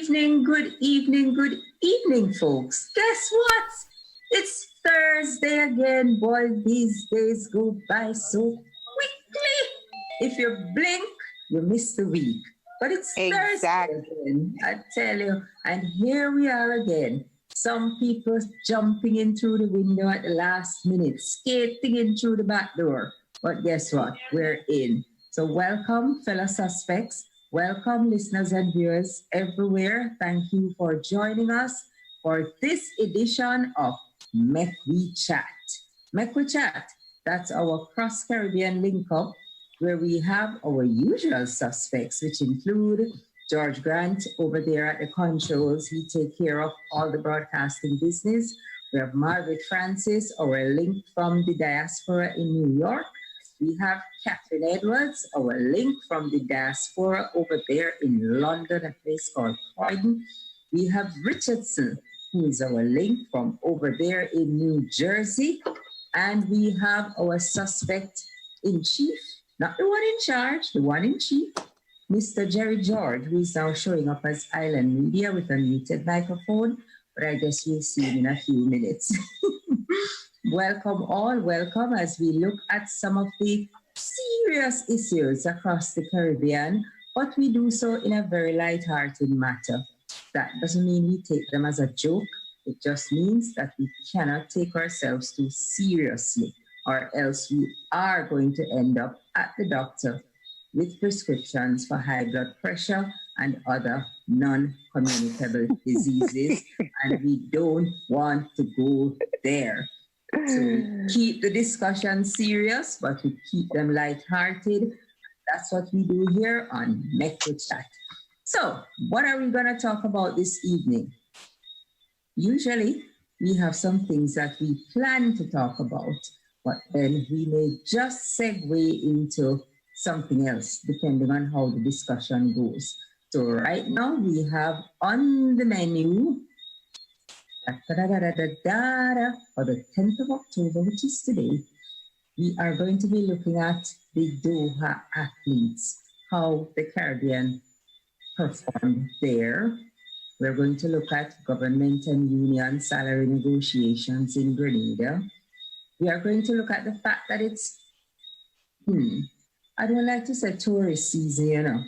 good evening, folks. Guess what? It's Thursday again. Boy, these days go by so quickly. If you blink, you miss the week. But it's Thursday again, I tell you. And here we are again. Some people jumping in through the window at the last minute, skating in through the back door. But guess what? We're in. So welcome, fellow suspects. Welcome, listeners and viewers everywhere. Thank you for joining us for this edition of Mek We Chat. Mek We Chat, that's our cross-Caribbean link-up where we have our usual suspects, which include George Grant over there at the controls. He takes care of all the broadcasting business. We have Margaret Francis, our link from the diaspora in New York. We have Catherine Edwards, our link from the diaspora over there in London, a place called Croydon. We have Richardson, who is our link from over there in New Jersey. And we have our suspect in chief, not the one in charge, the one in chief, Mr. Jerry George, who is now showing up as Island Media with a muted microphone, but I guess we'll see him in a few minutes. Welcome all, welcome as we look at some of the serious issues across the Caribbean, but we do so in a very light-hearted matter. That doesn't mean we take them as a joke. It just means that we cannot take ourselves too seriously, or else we are going to end up at the doctor with prescriptions for high blood pressure and other non-communicable diseases, and we don't want to go there. So we keep the discussion serious, but we keep them lighthearted. That's what we do here on Mek We Chat. So what are we going to talk about this evening? Usually, we have some things that we plan to talk about, but then we may just segue into something else, depending on how the discussion goes. So right now, we have on the menu, for the 10th of October, which is today, we are going to be looking at the Doha athletes, how the Caribbean performed there. We're going to look at government and union salary negotiations in Grenada. We are going to look at the fact that it's, I don't like to say tourist season, you know,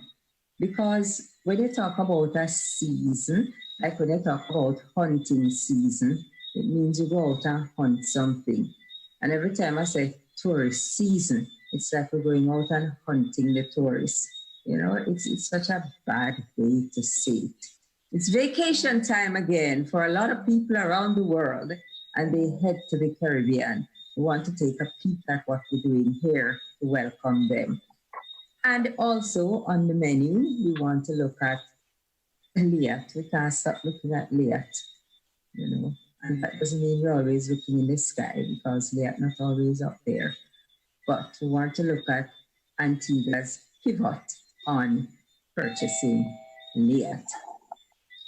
because when you talk about a season, like when you talk about hunting season, it means you go out and hunt something. And every time I say tourist season, it's like we're going out and hunting the tourists. You know, it's such a bad way to say it. It's vacation time again for a lot of people around the world, and they head to the Caribbean. We want to take a peek at what we're doing here to welcome them. And also on the menu, we want to look at LIAT. We can't stop looking at LIAT, you know, and that doesn't mean we're always looking in the sky because LIAT not always up there. But we want to look at Antigua's pivot on purchasing LIAT.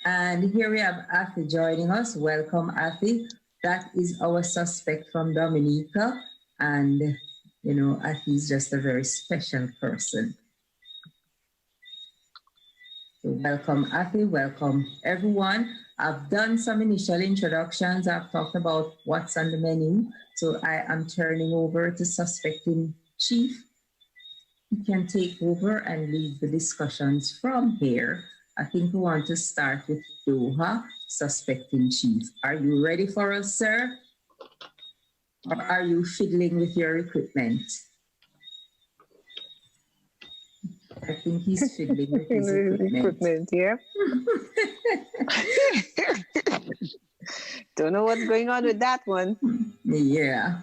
And here we have Athie joining us. Welcome, Athie. That is our suspect from Dominica. And, you know, Athie is just a very special person. So welcome, Athie. Welcome, everyone. I've done some initial introductions. I've talked about what's on the menu. So I am turning over to Suspect in Chief. You can take over and lead the discussions from here. I think we want to start with Doha, Suspect in Chief. Are you ready for us, sir? Or are you fiddling with your equipment? I think he's fiddling with his equipment. Yeah. Don't know what's going on with that one. Yeah,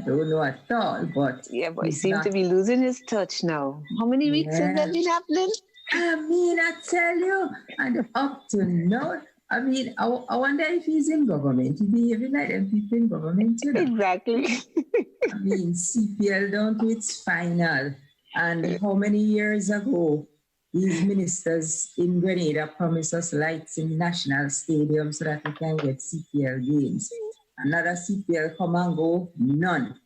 don't know at all. But yeah, but he seems to be losing his touch now. How many weeks has that been happening? I mean, I tell you, and up to now, I mean, I wonder if he's in government. He's behaving like them people in government, you know? Exactly. I mean, CPL down to its final. And how many years ago, these ministers in Grenada promised us lights in national stadium so that we can get CPL games. Another CPL come and go, none.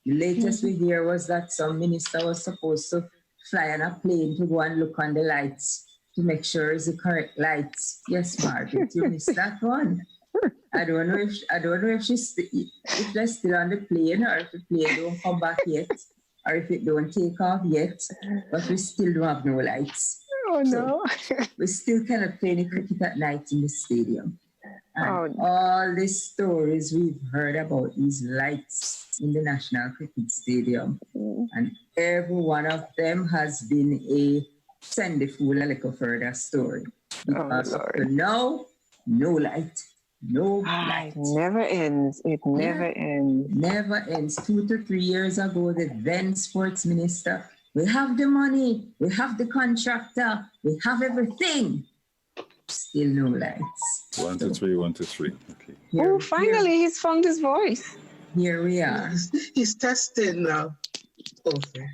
The latest we hear was that some minister was supposed to fly on a plane to go and look on the lights to make sure it's the correct lights. Yes, Margaret, you missed that one. I don't know if if they're still on the plane, or if the plane don't come back yet, or if it don't take off yet. But we still don't have no lights. Oh no! So we still cannot play any cricket at night in the stadium. And all the stories we've heard about these lights in the National Cricket Stadium, and every one of them has been a send the fool a little further story. Because up to now, no light. No light. It never ends. It never ends. Never ends. 2 to 3 years ago, the then sports minister, we have the money, we have the contractor, we have everything. Still no lights. 1 to 3, 1 to 3. Okay. Finally, he's found his voice. Here we are. He's testing now. Okay.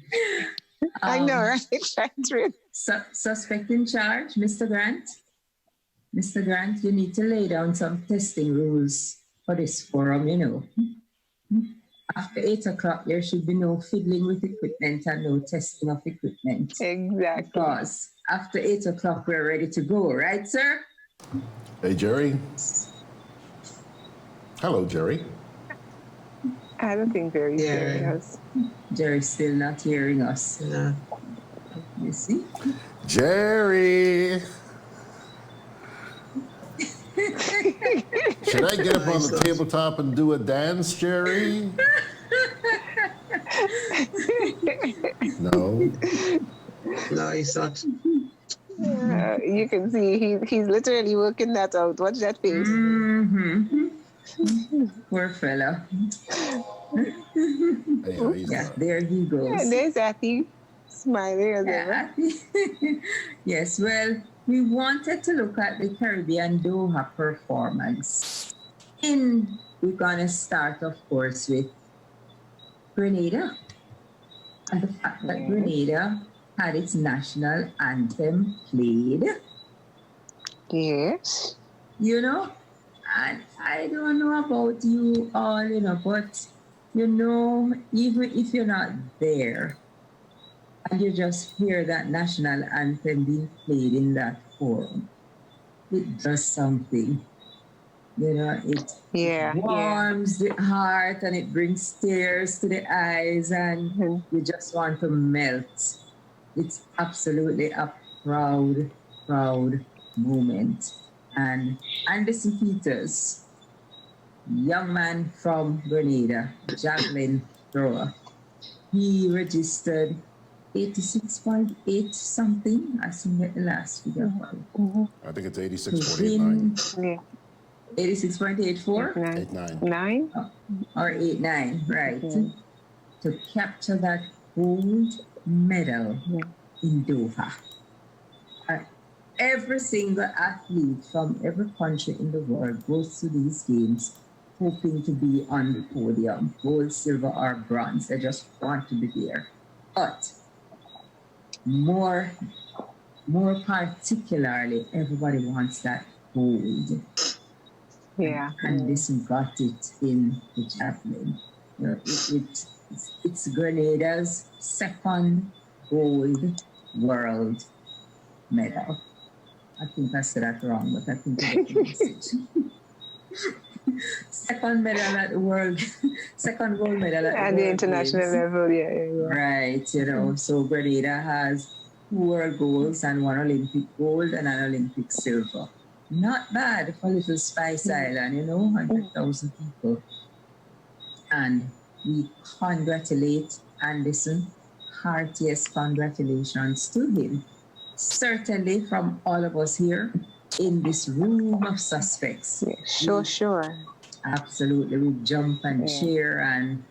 I know, right? That's true. Suspect in charge, Mr. Grant. Mr. Grant, you need to lay down some testing rules for this forum, you know. After 8 o'clock, there should be no fiddling with equipment and no testing of equipment. Exactly. Because after 8 o'clock, we're ready to go, right, sir? Hey, Jerry. Hello, Jerry. I don't think Jerry's hearing us. Jerry's still not hearing us. No. You see? Jerry. Should I get up on the tabletop and do a dance, Jerry? No. No, he's not. You can see he's literally working that out. Watch that face. Mm-hmm. Poor fella. Yeah, there he goes. Yeah, there's Athie smiling as ever. Yes, well, we wanted to look at the Caribbean Doha performance. We're going to start, of course, with Grenada. And the fact that Grenada had its national anthem played. Yes. You know, and I don't know about you all, you know, but, you know, even if you're not there, and you just hear that national anthem being played in that forum, it does something. You know, it warms the heart and it brings tears to the eyes, and you just want to melt. It's absolutely a proud, proud moment. And Anderson Peters, young man from Grenada, javelin thrower, he registered 86.8 something. I think that the last figure. I think it's 86.89. 86.84? 89. Or 89, right. To capture that gold medal in Doha. Every single athlete from every country in the world goes to these games hoping to be on the podium, gold, silver, or bronze. They just want to be there. But more particularly, everybody wants that gold. Yeah. And this got it in the javelin. You know, it's Grenada's second gold world medal. I think I said that wrong, but I think I get the message. Second gold medal at the international level, Right, you know, so Grenada has 2 world golds and 1 Olympic gold and an Olympic silver. Not bad for little Spice Island, you know, 100,000 people. And we congratulate Anderson. Heartiest congratulations to him. Certainly from all of us here in this room of suspects. Yeah, sure. Absolutely. We jump and cheer and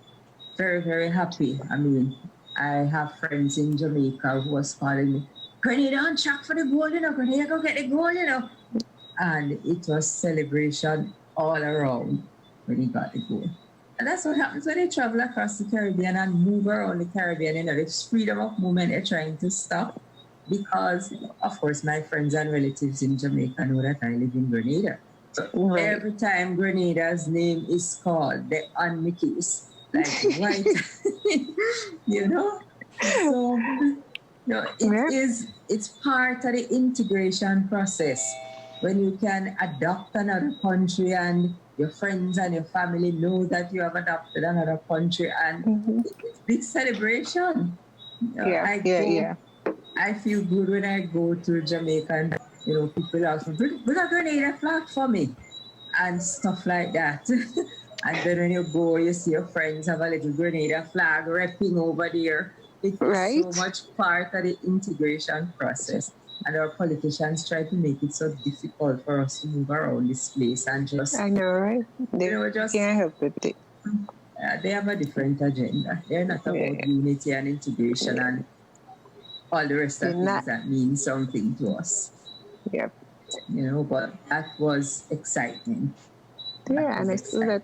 very, very happy. I mean, I have friends in Jamaica who was calling me, Grenada on track for the goal, you know, Grenada go get the goal, you know. And it was celebration all around when he got the goal. And that's what happens when they travel across the Caribbean and move around the Caribbean. You know, this freedom of movement they're trying to stop. Because, of course, my friends and relatives in Jamaica know that I live in Grenada. So every time Grenada's name is called, they're on my case. Like, right? You know? So No, Yeah. it's part of the integration process. When you can adopt another country and your friends and your family know that you have adopted another country, and Mhm. it's big celebration. Yeah, yeah. I feel good when I go to Jamaica and people ask me, bring a Grenada flag for me and stuff like that. And then when you go, you see your friends have a little Grenada flag repping over there. It's so Right? much part of the integration process. And our politicians try to make it so difficult for us to move around this place and just, I know, right? They just can't help it. they have a different agenda. They're not about Yeah. unity and integration and all the rest They're of things not. that mean something to us. Yeah. But that was exciting. Yeah, and I feel that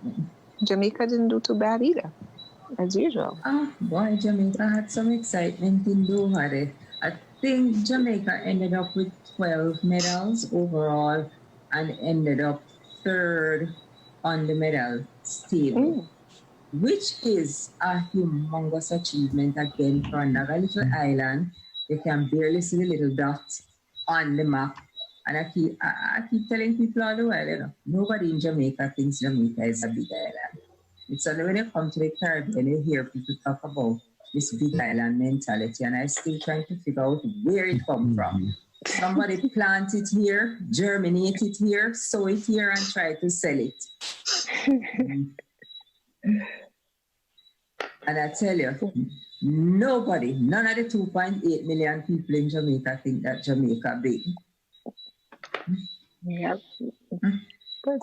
Jamaica didn't do too bad either, as usual. Oh boy, Jamaica had some excitement in Doha. I think Jamaica ended up with 12 medals overall and ended up third on the medal table, which is a humongous achievement again for another little island. You can barely see the little dot on the map. And I keep telling people all the while, nobody in Jamaica thinks Jamaica is a big island. It's only when you come to the Caribbean, you hear people talk about this big island mentality, and I'm still trying to figure out where it comes from. Somebody plant it here, germinate it here, sow it here, and try to sell it. And I tell you, nobody, none of the 2.8 million people in Jamaica think that Jamaica big. Yeah. But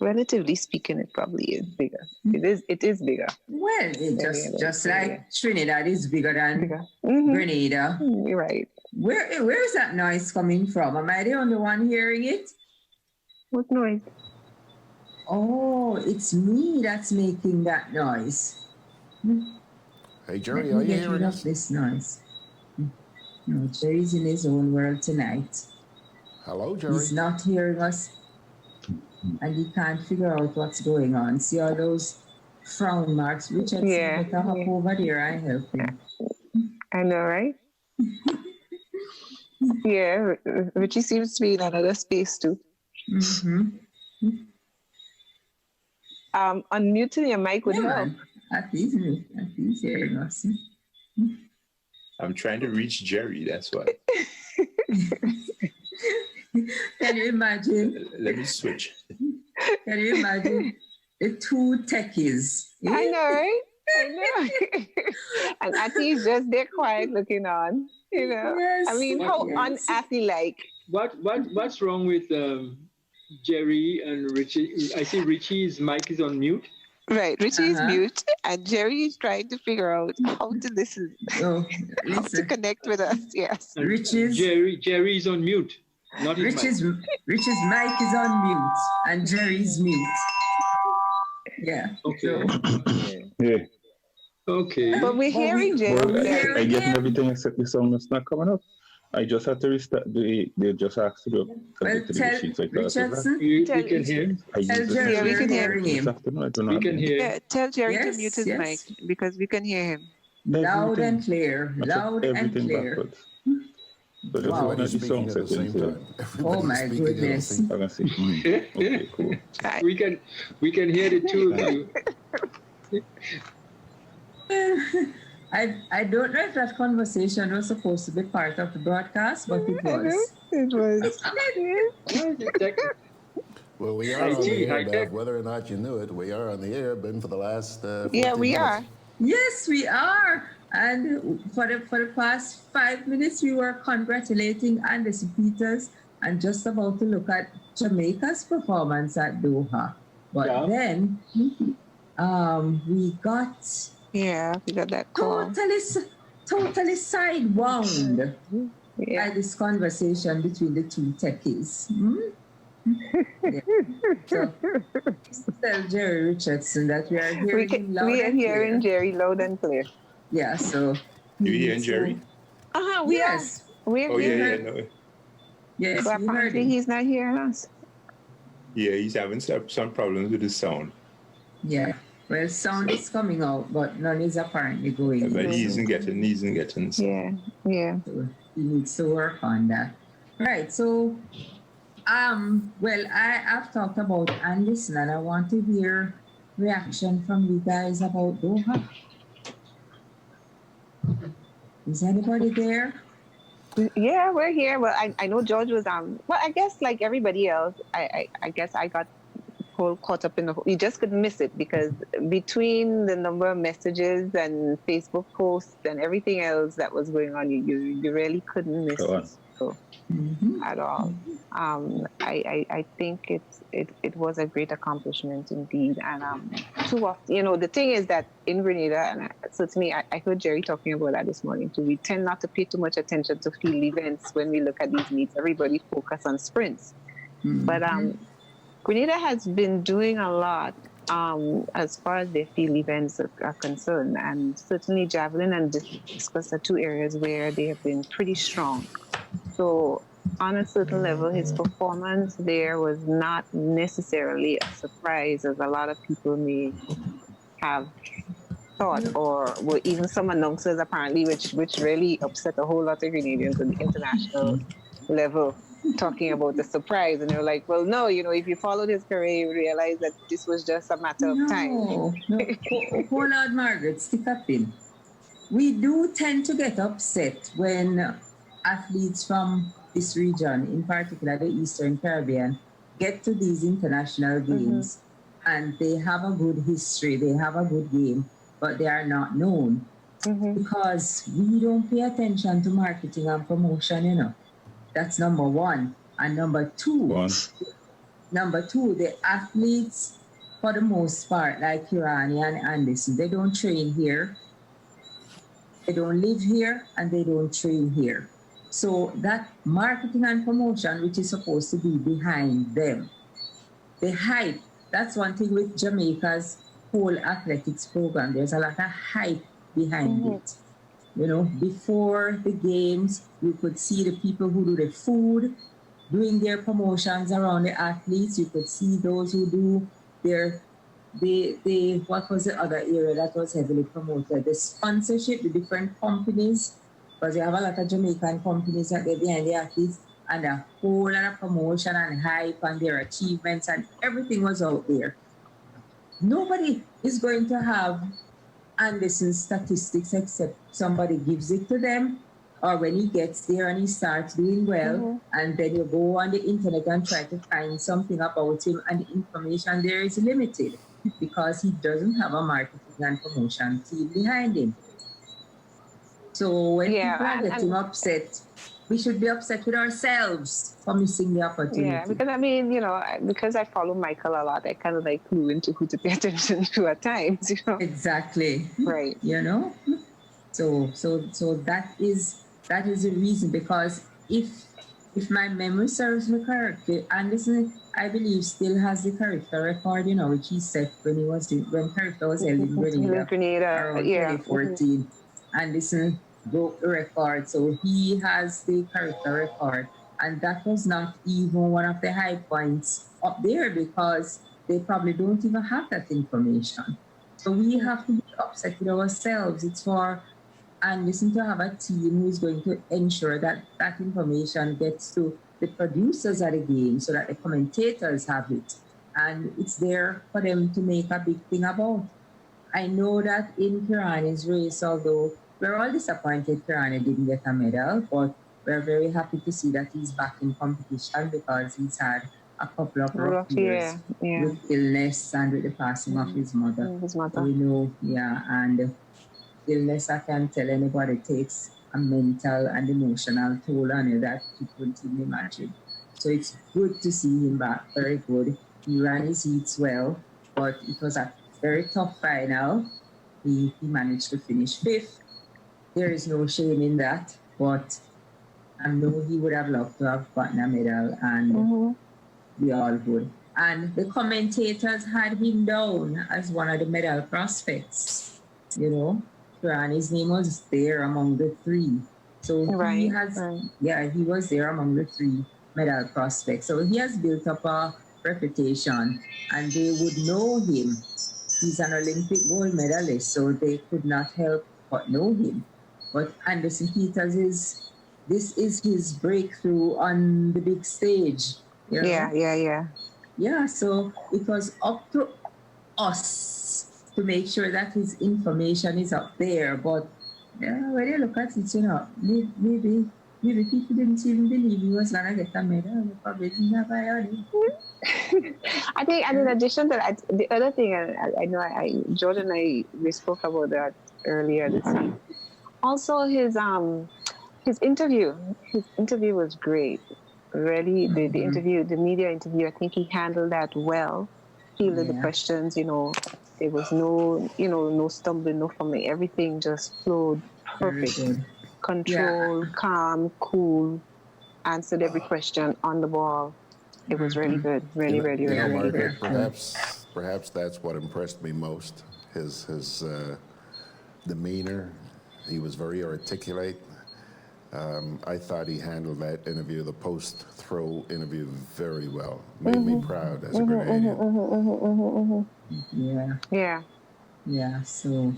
relatively speaking, it probably is bigger. It is bigger. Well, it just like Trinidad is bigger than Mm-hmm. Grenada. You're right. Where is that noise coming from? Am I the only one hearing it? What noise? Oh, it's me that's making that noise. Hey, Jerry, Let are me you get rid hearing of us? this noise. No, Jerry's in his own world tonight. Hello, Jerry. He's not hearing us, and he can't figure out what's going on. See all those frown marks? Richardson, better hop over there and help him. I know, right? Yeah, Richie seems to be in another space too. Mm-hmm. Unmuting your mic would help. Athie's hearing us. I'm trying to reach Jerry, that's why. Can you imagine? Let me switch. Can you imagine the two techies? I know, right? I know. And Athie's just there quiet looking on, Yes. I mean, how un-Athie-like. What's wrong with Jerry and Richie? I see Richie's mic is on mute. Right, Richie is mute, and Jerry is trying to figure out how to listen. Oh, how to connect with us, yes. Jerry is on mute. Not his Richie's mic is on mute, and Jerry's mute. Yeah. Okay. Yeah. Okay. But we're hearing Jerry. I get everything except the sound is not coming up. I just had to restart they just asked to do tell Richardson. We can hear. Tell Jerry we can hear him. We can hear. Yeah, tell Jerry to mute his mic because we can hear him. Loud and clear. Loud and clear. Backwards. So just Everybody's speaking at the same time. Oh my goodness. I can see. Okay, cool. We can hear the two of you. I don't know if that conversation was supposed to be part of the broadcast, but it was. It was. Well, we are on the air, Bev. Whether or not you knew it, we are on the air. Been for the last 14 we minutes. are. Yes, we are. And for the past 5 minutes, we were congratulating Anderson Peters and just about to look at Jamaica's performance at Doha. But then we got that call. Totally sidewound by this conversation between the two techies. So tell Jerry Richardson that we are hearing him loud and clear. We are hearing Jerry loud and clear. Yeah, so... You hearing Jerry? We are. We're hearing. No. Yes, but apparently he's not hearing us. Yeah, he's having some problems with his sound. Yeah, Well, sound is coming out, but none is apparently going But in. he isn't getting some. Yeah. So he needs to work on that. Right. So, well, I've talked about Anderson, and I want to hear reaction from you guys about Doha. Is anybody there? Yeah, we're here. Well, I know George was well, I guess like everybody else, I guess I got caught up in you just couldn't miss it because between the number of messages and Facebook posts and everything else that was going on, you really couldn't miss it at all. I think it was a great accomplishment indeed, and too often, the thing is that in Grenada, and certainly I heard Jerry talking about that this morning too. We tend not to pay too much attention to field events when we look at these meets. Everybody focus on sprints, but Grenada has been doing a lot as far as their field events are concerned, and certainly javelin and discus are two areas where they have been pretty strong. So on a certain level, his performance there was not necessarily a surprise, as a lot of people may have thought, or were even some announcers apparently, which really upset a whole lot of Grenadians at the international level, talking about the surprise. And they're like, well, no, if you followed his career, you realize that this was just a matter of time. No. Hold on, Margaret, stick up in. We do tend to get upset when athletes from this region, in particular the Eastern Caribbean, get to these international games and they have a good history, they have a good game, but they are not known because we don't pay attention to marketing and promotion, That's number one. And number two, the athletes, for the most part, like Kirani and Anderson, they don't train here. They don't live here and they don't train here. So that marketing and promotion, which is supposed to be behind them, the hype, that's one thing with Jamaica's whole athletics program. There's a lot of hype behind it. Before the games, you could see the people who do the food doing their promotions around the athletes. You could see those who do what was the other area that was heavily promoted? The sponsorship, the different companies, because you have a lot of Jamaican companies that get behind the athletes, and a whole lot of promotion and hype and their achievements, and everything was out there. Nobody is going to have Anderson's statistics except somebody gives it to them, or when he gets there and he starts doing well, and then you go on the internet and try to find something about him, and the information there is limited because he doesn't have a marketing and promotion team behind him. So when people are getting upset, we should be upset with ourselves for missing the opportunity. Yeah, because because I follow Michael a lot, I kind of like clue into who to pay attention to at times, Exactly. Right. So that is the reason, because if my memory serves me correctly, Anderson, I believe, still has the character record, which he set when character was held in Grenada around 2014. Anderson broke the record, so he has the character record, and that was not even one of the high points up there because they probably don't even have that information. So we have to be upset with ourselves. It's for Anderson to have a team who is going to ensure that that information gets to the producers at the game so that the commentators have it, and it's there for them to make a big thing about. I know that in Kirani's race, although we're all disappointed Kirani didn't get a medal, but we're very happy to see that he's back in competition because he's had a couple of rough years with illness and with the passing of his mother. So we know, and illness, I can tell anybody, takes a mental and emotional toll on you that you couldn't even imagine. So it's good to see him back, very good. He ran his heats well, but it was a very tough final. He managed to finish 5th. There is no shame in that, but I know he would have loved to have gotten a medal, and we all would. And the commentators had him down as one of the medal prospects, His name was there among the 3. So he was there among the 3 medal prospects. So he has built up a reputation, and they would know him he's an Olympic gold medalist, so they could not help but know him. But Anderson Peters this is his breakthrough on the big stage. You know? Yeah, so it was up to us to make sure that his information is up there. But when you look at it, you know, maybe people didn't even believe he was going to get a medal. They probably didn't have I think, and in addition to that, the other thing, I know George and we spoke about that earlier this week. Also, his interview was great. Really, the interview, the media interview, I think he handled that well. Fielded the questions, you know, there was no stumbling, no fumbling. Everything just flowed perfect. Control, calm, cool, answered every question on the ball. It was really good. Really Margaret, good. Perhaps that's what impressed me most. His demeanor. He was very articulate. I thought he handled that interview, the post-throw interview, very well. Made me proud as a Grenadian. Yeah. So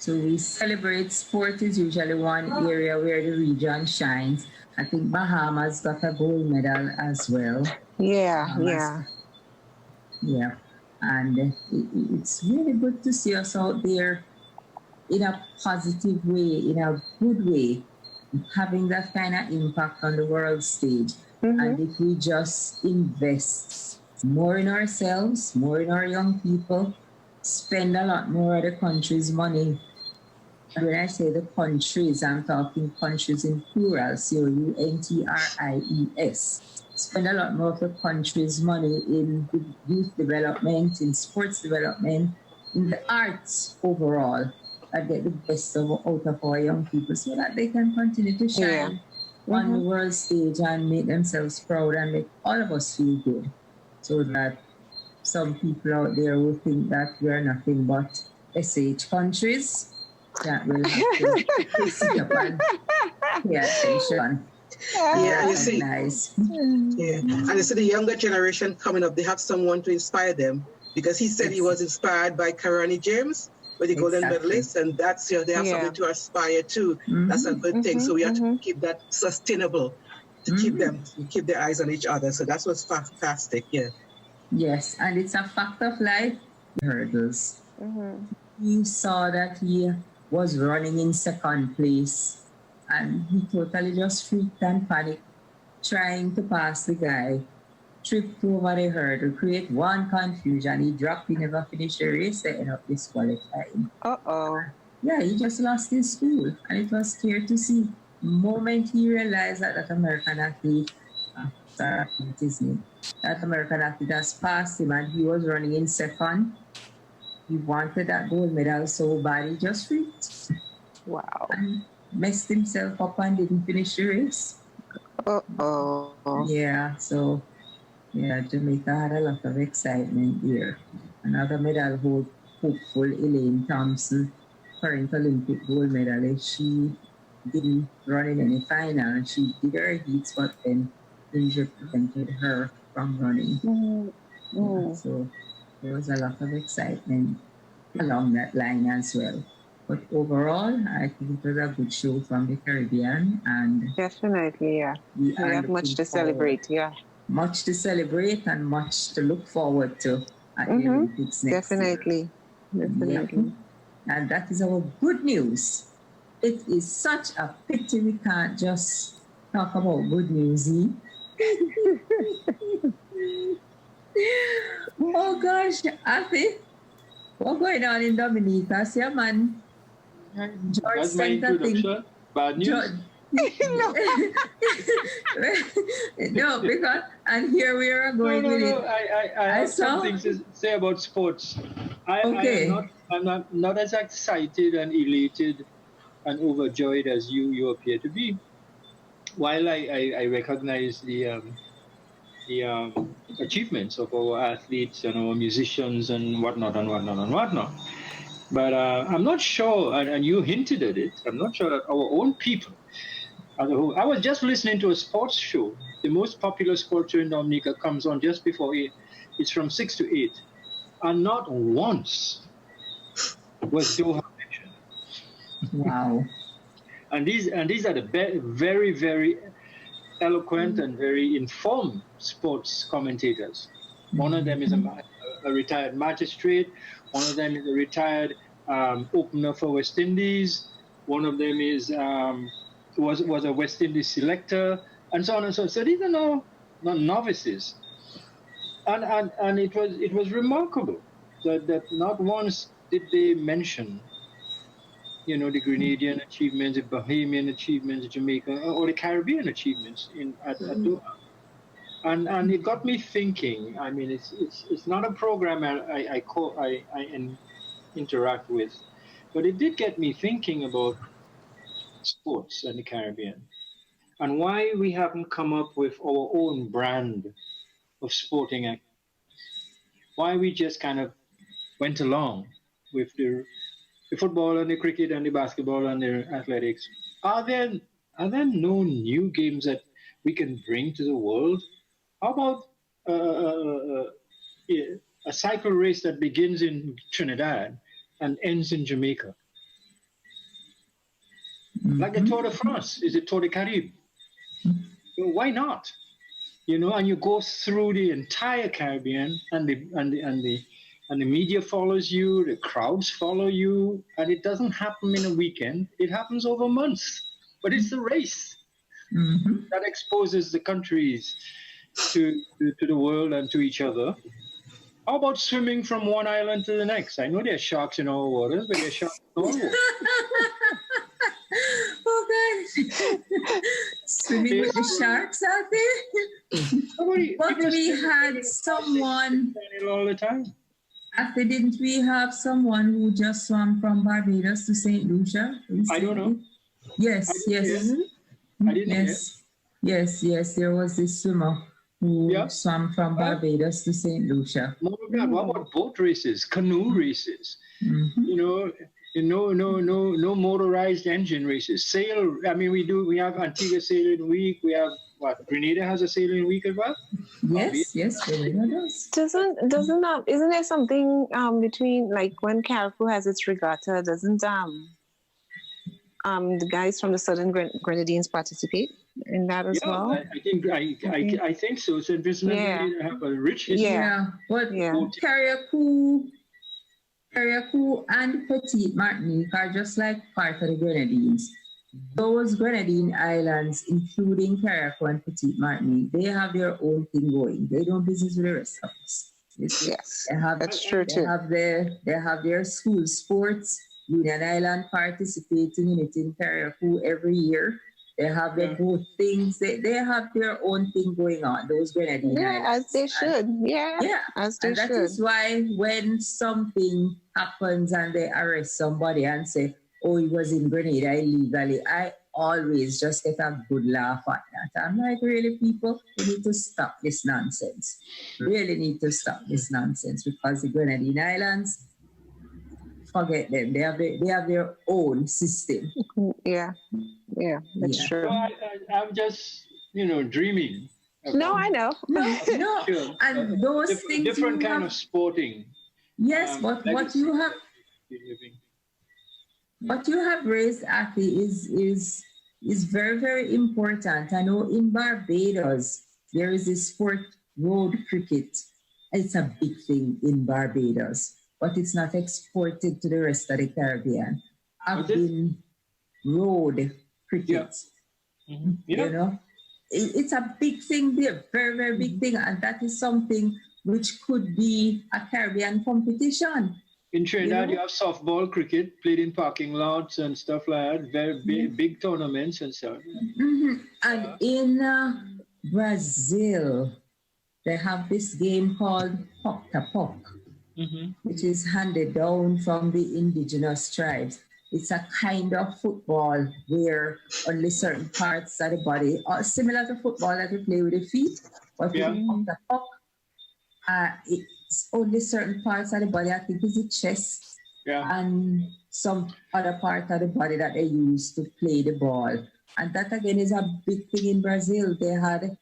we celebrate. Sport is usually one area where the region shines. I think Bahamas got a gold medal as well. Yeah. And it's really good to see us out there in a positive way, in a good way, having that kind of impact on the world stage. And if we just invest more in ourselves, more in our young people, spend a lot more of the country's money. And when I say the countries, I'm talking countries in plural, COUNTRIES. Spend a lot more of the country's money in youth development, in sports development, in the arts overall, and get the best out of our young people so that they can continue to shine on the world stage and make themselves proud and make all of us feel good. So that some people out there will think that we are nothing but SH countries that will have to sit up and pay attention. Yeah, you see. Nice. Yeah, and you see the younger generation coming up, they have someone to inspire them, because he said he was inspired by Karani James with the golden medalist, and that's, you know, they have something to aspire to. That's a good thing. So we have to keep that sustainable, to keep their eyes on each other. So that's what's fantastic. Yes, and it's a fact of life. Hurdles. You saw that he was running in second place, and he totally just freaked and panicked, trying to pass the guy, tripped over the hurdle, create one confusion. He dropped, he never finished the race, they ended up disqualifying. Yeah, he just lost his cool, and it was scary to see. The moment he realized that American athlete, that American athlete has passed him and he was running in second, he wanted that gold medal so bad, he just freaked. Wow. And messed himself up and didn't finish the race. Yeah, so Jamaica had a lot of excitement there. Another medal hopeful, Elaine Thompson, current Olympic gold medalist. She didn't run in any final. She did her heats, but then injury prevented her from running. Yeah, so there was a lot of excitement along that line as well. But overall, I think it was a good show from the Caribbean, and definitely, we have much to celebrate. Much to celebrate and much to look forward to at the Olympics next year. Definitely. And that is our good news. It is such a pity we can't just talk about good news. Oh gosh, Athie, what's going on in Dominica? See, man. George That's my introduction. Bad news? No, because, and here we are going with it. I have something to say about sports. I'm not as excited and elated and overjoyed as you appear to be. While I recognize the achievements of our athletes and our musicians and whatnot. But I'm not sure, and you hinted at it, I'm not sure that our own people, I was just listening to a sports show. The most popular sports show in Dominica comes on just before 8. It's from 6 to 8. And not once was Doha Mission. Wow. And these are the very, very eloquent and very informed sports commentators. One of them is a retired magistrate. One of them is a retired opener for West Indies. One of them is was a West Indies selector, and so on and so on. So these are not novices, and it was remarkable that not once did they mention, the Grenadian achievements, the Bahamian achievements, Jamaica, or the Caribbean achievements at Doha. And it got me thinking. I mean, it's not a program I interact with, but it did get me thinking about sports in the Caribbean and why we haven't come up with our own brand of sporting activity. Why we just kind of went along with the football and the cricket and the basketball and the athletics. Are there no new games that we can bring to the world? How about a cycle race that begins in Trinidad and ends in Jamaica? Like the Tour de France, is it Tour de Caribe? Why not? And you go through the entire Caribbean, and the media follows you, the crowds follow you, and it doesn't happen in a weekend. It happens over months, but it's a race that exposes the countries to the world and to each other. How about swimming from one island to the next? I know there are sharks in our waters, but there are sharks in our waters. Oh God! Swimming with the sharks out there. But we had someone all the time. After, didn't we have someone who just swam from Barbados to St. Lucia? I don't know. Yes. I didn't Yes. There was this swimmer who swam from Barbados to St. Lucia. More than that, what about boat races, canoe races? No motorized engine races. Sail. I mean, we have Antigua Sailing Week. We have Grenada has a sailing week as well. Yes, Grenada does. Isn't there something between, like, when Carrefour has its regatta? Doesn't the guys from the Southern Grenadines participate in that as well? I think so. So Vincent have a rich history. But Carriacou and Petite Martinique are just like part of the Grenadines. Those Grenadine islands, including Carriacou and Petite Martinique, they have their own thing going. They don't business with the rest of us. Yes, that's true too. They have their school sports. Union Island participating in it in Carriacou every year. They have their both things. They have their own thing going on, those Grenadine islands. As they should. As they should. That is why when something happens and they arrest somebody and say, oh, he was in Grenada illegally, I always just get a good laugh at that. I'm like, really, people, we need to stop this nonsense. Really need to stop this nonsense, because the Grenadine Islands, forget them. They have their own system. Yeah, that's true. So I'm just, dreaming. No, I know. No. Sure. And those things different kind of sporting. Yes, but what you have raised, Athie, is very, very important. I know in Barbados there is a sport, road cricket. It's a big thing in Barbados, but it's not exported to the rest of the Caribbean. I've been road cricket. It's a big thing there, very, very big thing, and that is something which could be a Caribbean competition. In Trinidad, you have softball cricket played in parking lots and stuff like that. Very big tournaments and stuff. And in Brazil, they have this game called Poc-ta-Poc, which is handed down from the indigenous tribes. It's a kind of football where only certain parts of the body, similar to football that you play with the feet, but with Poc-ta-Poc, it's only certain parts of the body, I think is the chest, and some other part of the body that they use to play the ball. And that again is a big thing in Brazil. They had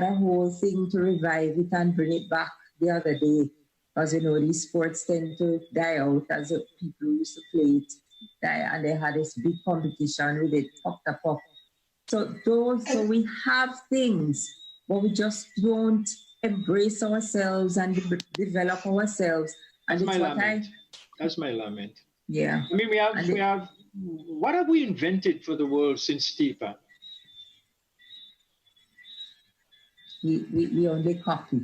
a whole thing to revive it and bring it back the other day. Because, these sports tend to die out as the people used to play it. And they had this big competition with it, puck. So we have things, but we just don't embrace ourselves and develop ourselves. And That's my lament. That's my lament. Yeah. I mean, we have. What have we invented for the world since Stepan? We only copy.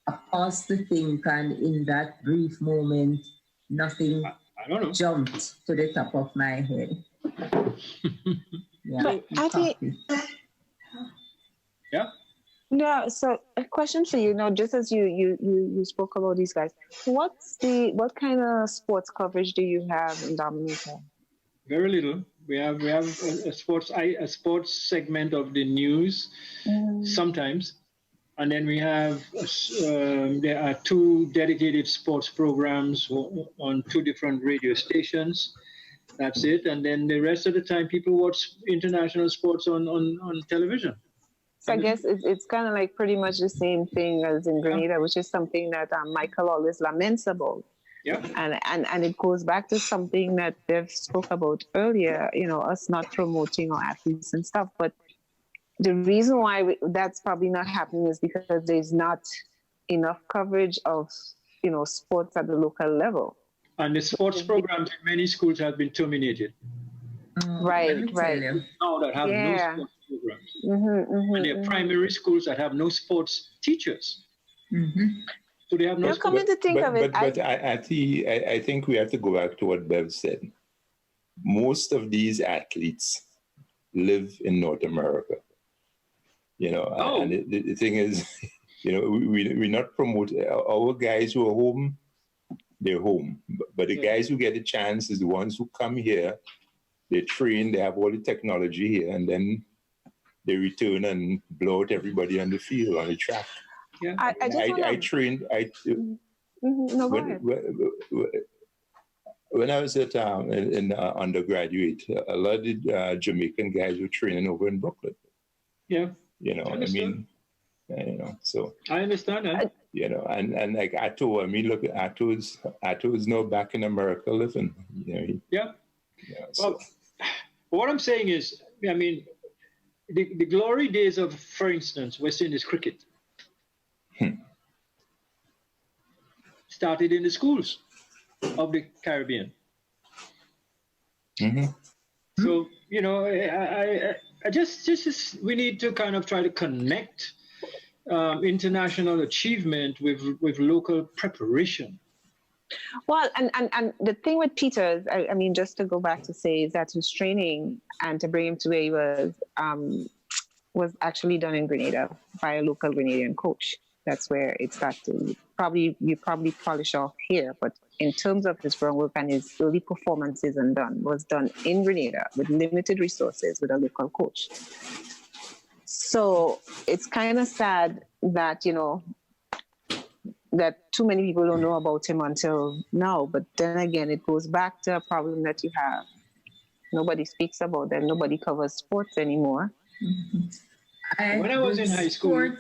I pause to think, and in that brief moment, nothing I don't know. jumped to the top of my head. Yeah. So, Athie, yeah. Yeah. So, a question for you. Now, just as you spoke about these guys, what kind of sports coverage do you have in Dominica? Very little. We have a sports segment of the news sometimes, and then we have there are 2 dedicated sports programs on 2 different radio stations. That's it. And then the rest of the time, people watch international sports on television. So I guess it's kind of like pretty much the same thing as in Grenada, which is something that Michael always laments about. Yeah. And it goes back to something that Bev spoke about earlier, us not promoting our athletes and stuff. But the reason why that's probably not happening is because there's not enough coverage of, sports at the local level. And the sports programs in many schools have been terminated. Right. Now that have no sports programs. And there are primary schools that have no sports teachers. So they have no. Coming to think of it, I think we have to go back to what Bev said. Most of these athletes live in North America. And the thing is, we not promote our guys who are home. They're home, but the guys who get a chance is the ones who come here. They train. They have all the technology here, and then they return and blow out everybody on the field, on the track. Yeah. I trained. No, go ahead. When I was at in undergraduate, a lot of the Jamaican guys were training over in Brooklyn. Yeah. So I understand that. And like Atto, look, Atto is now back in America living. Well, what I'm saying is, the glory days of, for instance, West Indies cricket started in the schools of the Caribbean. So, I just we need to kind of try to connect international achievement with local preparation. Well, and the thing with Peters, just to go back to say, is that his training and to bring him to where he was actually done in Grenada by a local Grenadian coach. That's where it started. You probably polish off here, but in terms of his groundwork and his early performances was done in Grenada with limited resources with a local coach. So it's kind of sad that, that too many people don't know about him until now. But then again, it goes back to a problem that you have. Nobody speaks about that. Nobody covers sports anymore. When I was in high school,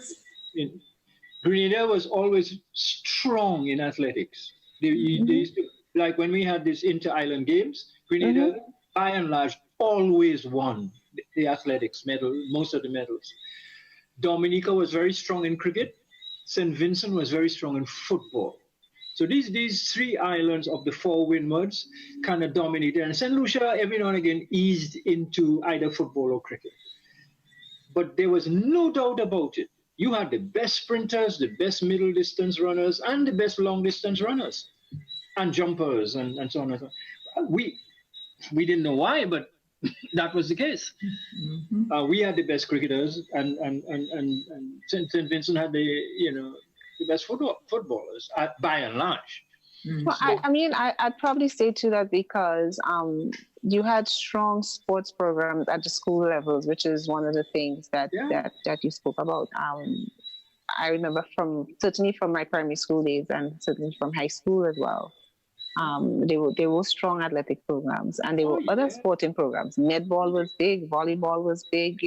Grenada was always strong in athletics. They used to, like when we had these inter-island games, Grenada, by and large, always won the athletics medal, most of the medals. Dominica was very strong in cricket. St. Vincent was very strong in football. So these 3 islands of the 4 windwards kind of dominated. And St. Lucia, every now and again, eased into either football or cricket. But there was no doubt about it. You had the best sprinters, the best middle distance runners, and the best long distance runners, and jumpers, and so on and so on. We didn't know why, but that was the case. We had the best cricketers, and St. Vincent had the best footballers by and large. Well, I'd probably say to that because you had strong sports programs at the school levels, which is one of the things that you spoke about. I remember certainly from my primary school days and certainly from high school as well. They were strong athletic programs, and there were other sporting programs. Netball was big, volleyball was big.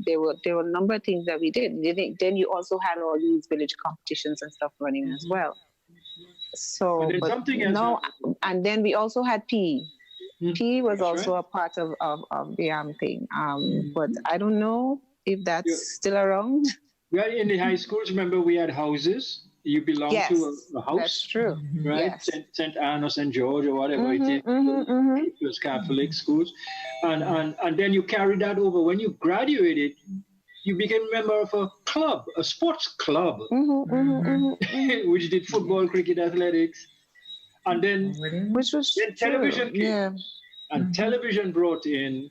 There were a number of things that we did. Then you also had all these village competitions and stuff running as well. So, But there's but something else. no, and then we also had PE. PE was That's also right. a part of the thing. But I don't know if that's still around. Well, in the high schools, remember we had houses. You belong Yes, to a house. that's true. Right? Yes. St. Anne or St. George or whatever it is. It was Catholic schools. And then you carried that over. When you graduated, you became a member of a club, a sports club, which did football, cricket, athletics. And then, which was then television came. Yeah. And television brought in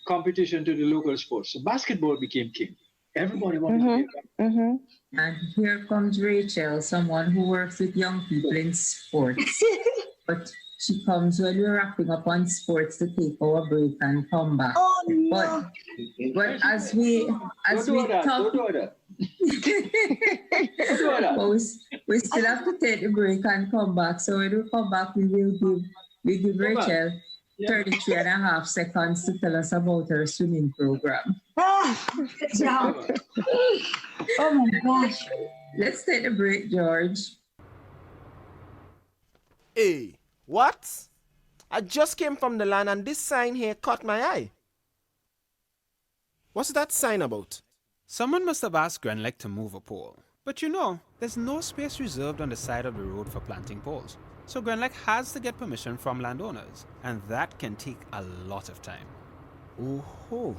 competition to the local sports. So basketball became king. Everybody wanted to be basketball. And here comes Rachel, someone who works with young people in sports. But she comes when we're wrapping up on sports to take our break and come back. Oh, no. But as we talk, but we still have to take the break and come back. So when we come back, we give Rachel 33 and a half seconds to tell us about her swimming program. Good job. Oh my gosh. Let's take the break, George. Hey, what? I just came from the land and this sign here caught my eye. What's that sign about? Someone must have asked GRENLEC to move a pole. But you know, there's no space reserved on the side of the road for planting poles. So GRENLEC has to get permission from landowners, and that can take a lot of time. Oh,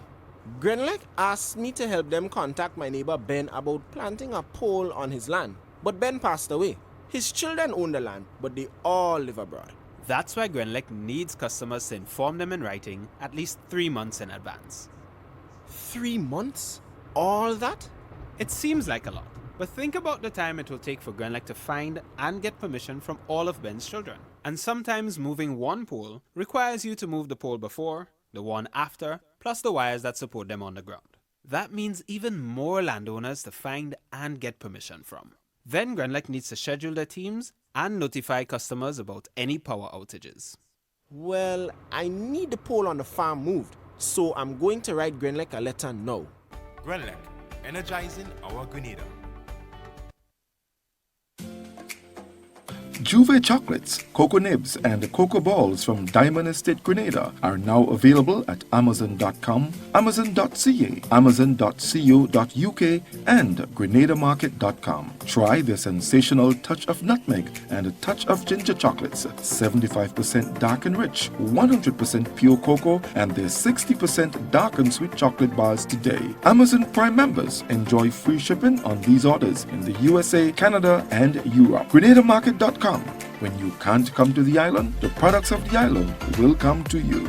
GRENLEC asked me to help them contact my neighbor Ben about planting a pole on his land. But Ben passed away. His children own the land, but they all live abroad. That's why GRENLEC needs customers to inform them in writing at least 3 months in advance. 3 months? All that? It seems like a lot, but think about the time it will take for GRENLEC to find and get permission from all of Ben's children. And sometimes moving one pole requires you to move the pole before, the one after, plus the wires that support them on the ground. That means even more landowners to find and get permission from. Then GRENLEC needs to schedule their teams and notify customers about any power outages. Well, I need the pole on the farm moved, so I'm going to write GRENLEC a letter now. GRENLEC, energizing our Grenada. Juve chocolates, cocoa nibs, and cocoa balls from Diamond Estate Grenada are now available at Amazon.com, Amazon.ca, Amazon.co.uk, and GrenadaMarket.com. Try the sensational touch of nutmeg and a touch of ginger chocolates, 75% dark and rich, 100% pure cocoa, and their 60% dark and sweet chocolate bars today. Amazon Prime members enjoy free shipping on these orders in the USA, Canada, and Europe. GrenadaMarket.com. When you can't come to the island, the products of the island will come to you.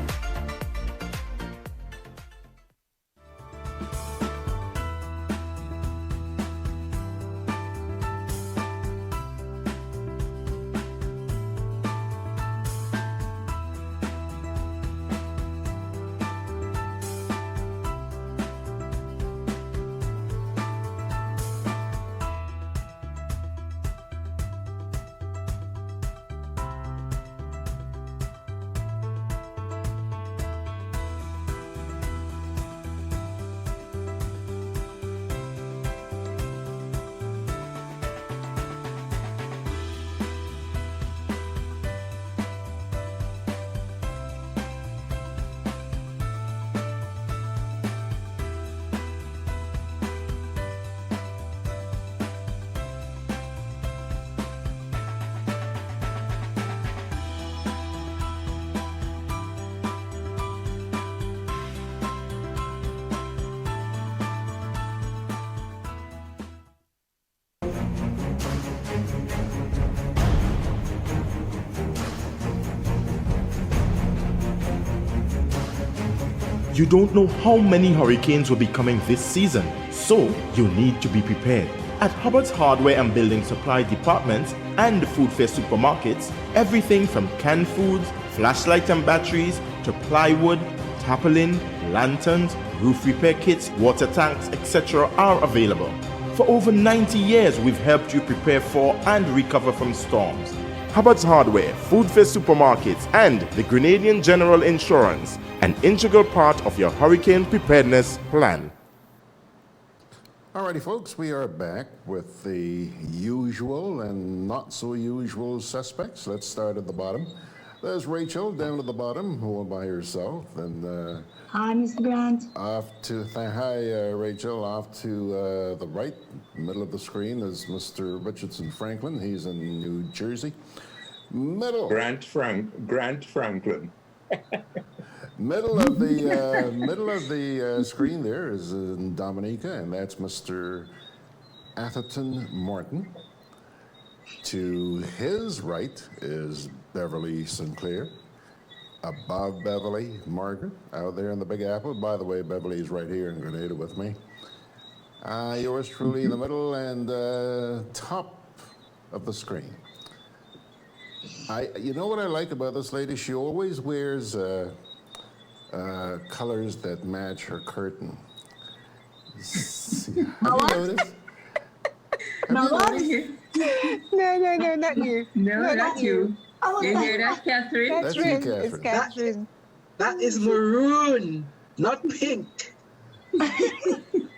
You don't know how many hurricanes will be coming this season, so you need to be prepared. At Hubbard's Hardware and Building Supply departments and the Food Fair supermarkets, everything from canned foods, flashlights and batteries, to plywood, tarpaulin, lanterns, roof repair kits, water tanks, etc. are available. For over 90 years, we've helped you prepare for and recover from storms. Hubbard's Hardware, Food Fair supermarkets, and the Grenadian General Insurance, an integral part of your hurricane preparedness plan. Alrighty, folks, we are back with the usual and not so usual suspects. Let's start at the bottom. There's Rachel down at the bottom, all by herself, and Hi, Mr. Grant. Hi, Rachel. Off to the right, middle of the screen, is Mr. Richardson Franklyn. He's in New Jersey. Grant Franklyn. Middle of the screen there is in Dominica, and that's Mr. Athie Martin. To his right is Beverley Sinclair. Above Beverley, Margaret, out there in the Big Apple. By the way, Beverly's right here in Grenada with me. Yours truly in the middle, and top of the screen. You know what I like about this lady? She always wears colors that match her curtain. Have you noticed? No, not you. No, not you. You hear that, Catherine? That's you, Catherine. It's Catherine. That is maroon, not pink.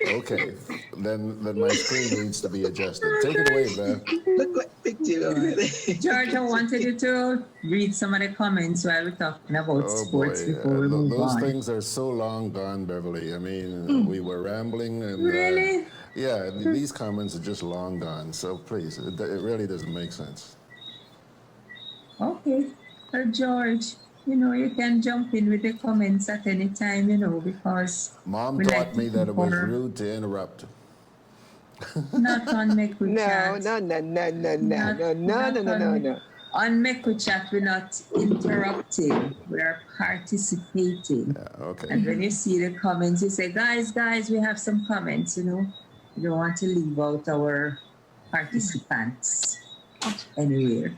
Okay, then my screen needs to be adjusted. Take it away, Beth. Look what picture already. George, I wanted you to read some of the comments while we're talking about sports before we move those on. things are so long gone, Beverly. I mean, we were rambling and Really? Yeah, these comments are just long gone. So please, it really doesn't make sense. Okay. Well, George, you can jump in with the comments at any time, because Mom taught me that it was rude to interrupt. Not on Mek We Chat. No. On Mek We Chat, we're not interrupting. We're participating. Yeah, okay. And when you see the comments, you say, guys, we have some comments, You don't want to leave out our participants anywhere.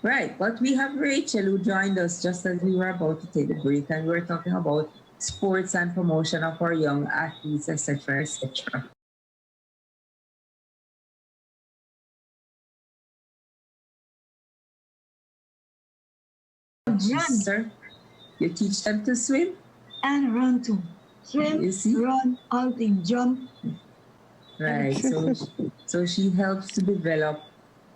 Right, but we have Rachel who joined us just as we were about to take a break, and we're talking about sports and promotion of our young athletes, etc., etc. Sir, you teach them to swim? And run too. Swim, run, all things, jump. Right, so she helps to develop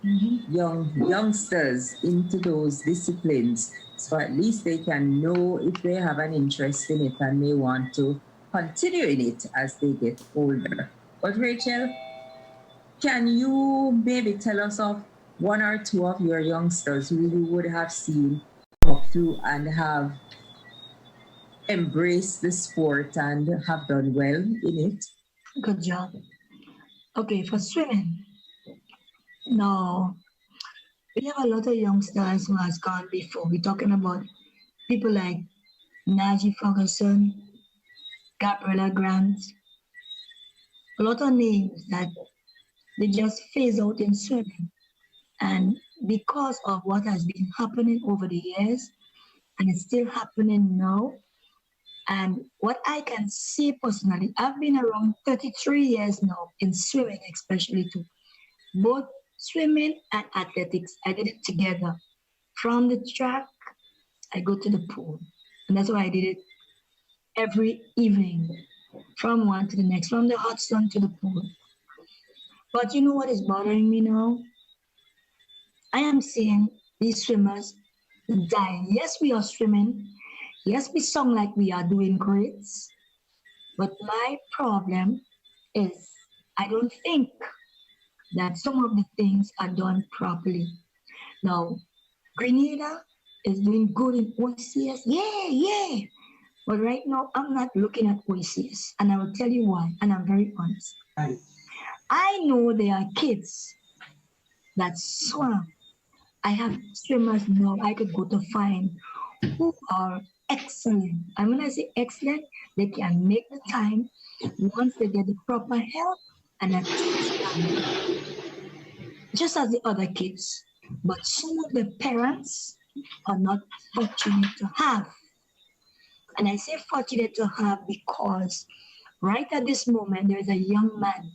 youngsters into those disciplines, so at least they can know if they have an interest in it and they want to continue in it as they get older. But Rachel, can you maybe tell us of one or two of your youngsters who you would have seen up through and have embraced the sport and have done well in it? Good job. Okay, for swimming. No, we have a lot of youngsters who has gone before. We're talking about people like Najee Ferguson, Gabriella Grant, a lot of names that they just phase out in swimming. And because of what has been happening over the years, and it's still happening now, and what I can see personally, I've been around 33 years now in swimming, especially too. Both swimming and athletics, I did it together. From the track, I go to the pool. And that's why I did it every evening, from one to the next, from the hot sun to the pool. But you know what is bothering me now? I am seeing these swimmers die. Yes, we are swimming. Yes, we sound like we are doing great. But my problem is I don't think that some of the things are done properly. Now, Grenada is doing good in OCS. Yeah. But right now, I'm not looking at OCS. And I will tell you why. And I'm very honest. Right. I know there are kids that swim. I have swimmers now I could go to find who are excellent. And when I say excellent, they can make the time once they get the proper help and assistance, just as the other kids. But some of the parents are not fortunate to have. And I say fortunate to have because right at this moment, there is a young man.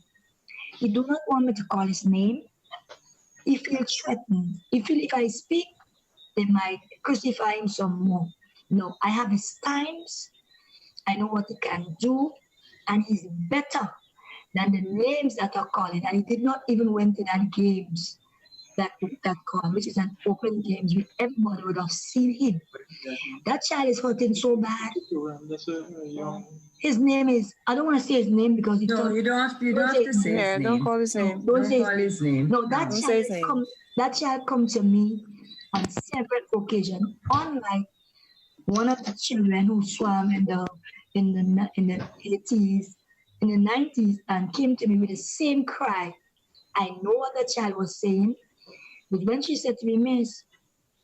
He do not want me to call his name. He feels threatened. He feels if I speak, they might crucify him some more. No, I have his times. I know what he can do. And he's better than the names that are calling. And he did not even went to that games that call, which is an open games where everybody would have seen him. That child is hurting so bad. His name is, I don't want to say his name because you don't have to say his name. Don't call his name. Don't say call his name. No, that child come to me on several occasions, unlike one of the children who swam in the 80s, in the 90s, and came to me with the same cry. I know what the child was saying, but when she said to me, Miss,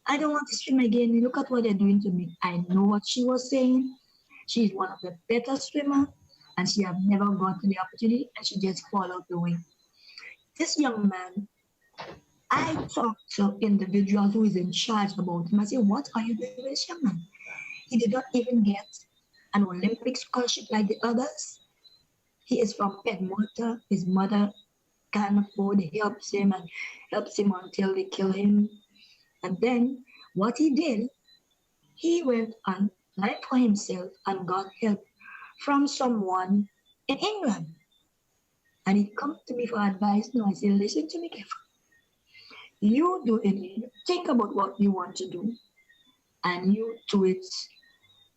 I don't want to swim again. Look at what they're doing to me. I know what she was saying. She's one of the better swimmers, and she have never gotten the opportunity, and she just fall out the way. This young man, I talked to individuals who is in charge about him. I said, what are you doing with this young man? He did not even get an Olympic scholarship like the others. He is from Edmonton. His mother can't afford it. Helps him until they kill him. And then what he did, he went and applied for himself and got help from someone in England. And he come to me for advice. No, I said, listen to me carefully. You do it. Think about what you want to do. And you do it.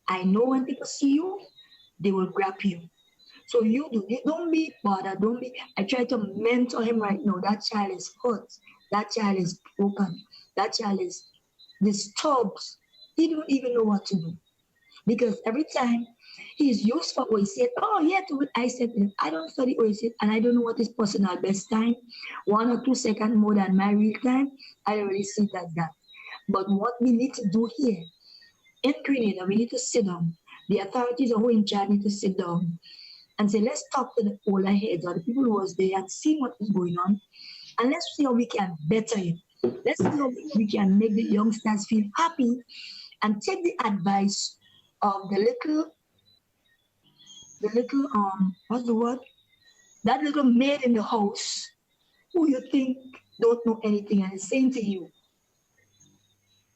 I know when people see you, they will grab you. So you do it. Don't be bothered. I try to mentor him right now. That child is hurt. That child is broken. That child is disturbed. He don't even know what to do. Because every time he's used for OAC, I said, I don't study OAC and I don't know what is personal best time. 1 or 2 seconds more than my real time. I don't really see that. But what we need to do here in Grenada, we need to sit down. The authorities who are in charge need to sit down and say, let's talk to the older heads or the people who was there and see what is going on. And let's see how we can better it. Let's see how we can make the youngsters feel happy and take the advice of the little, what's the word? That little maid in the house who you think don't know anything and is saying to you,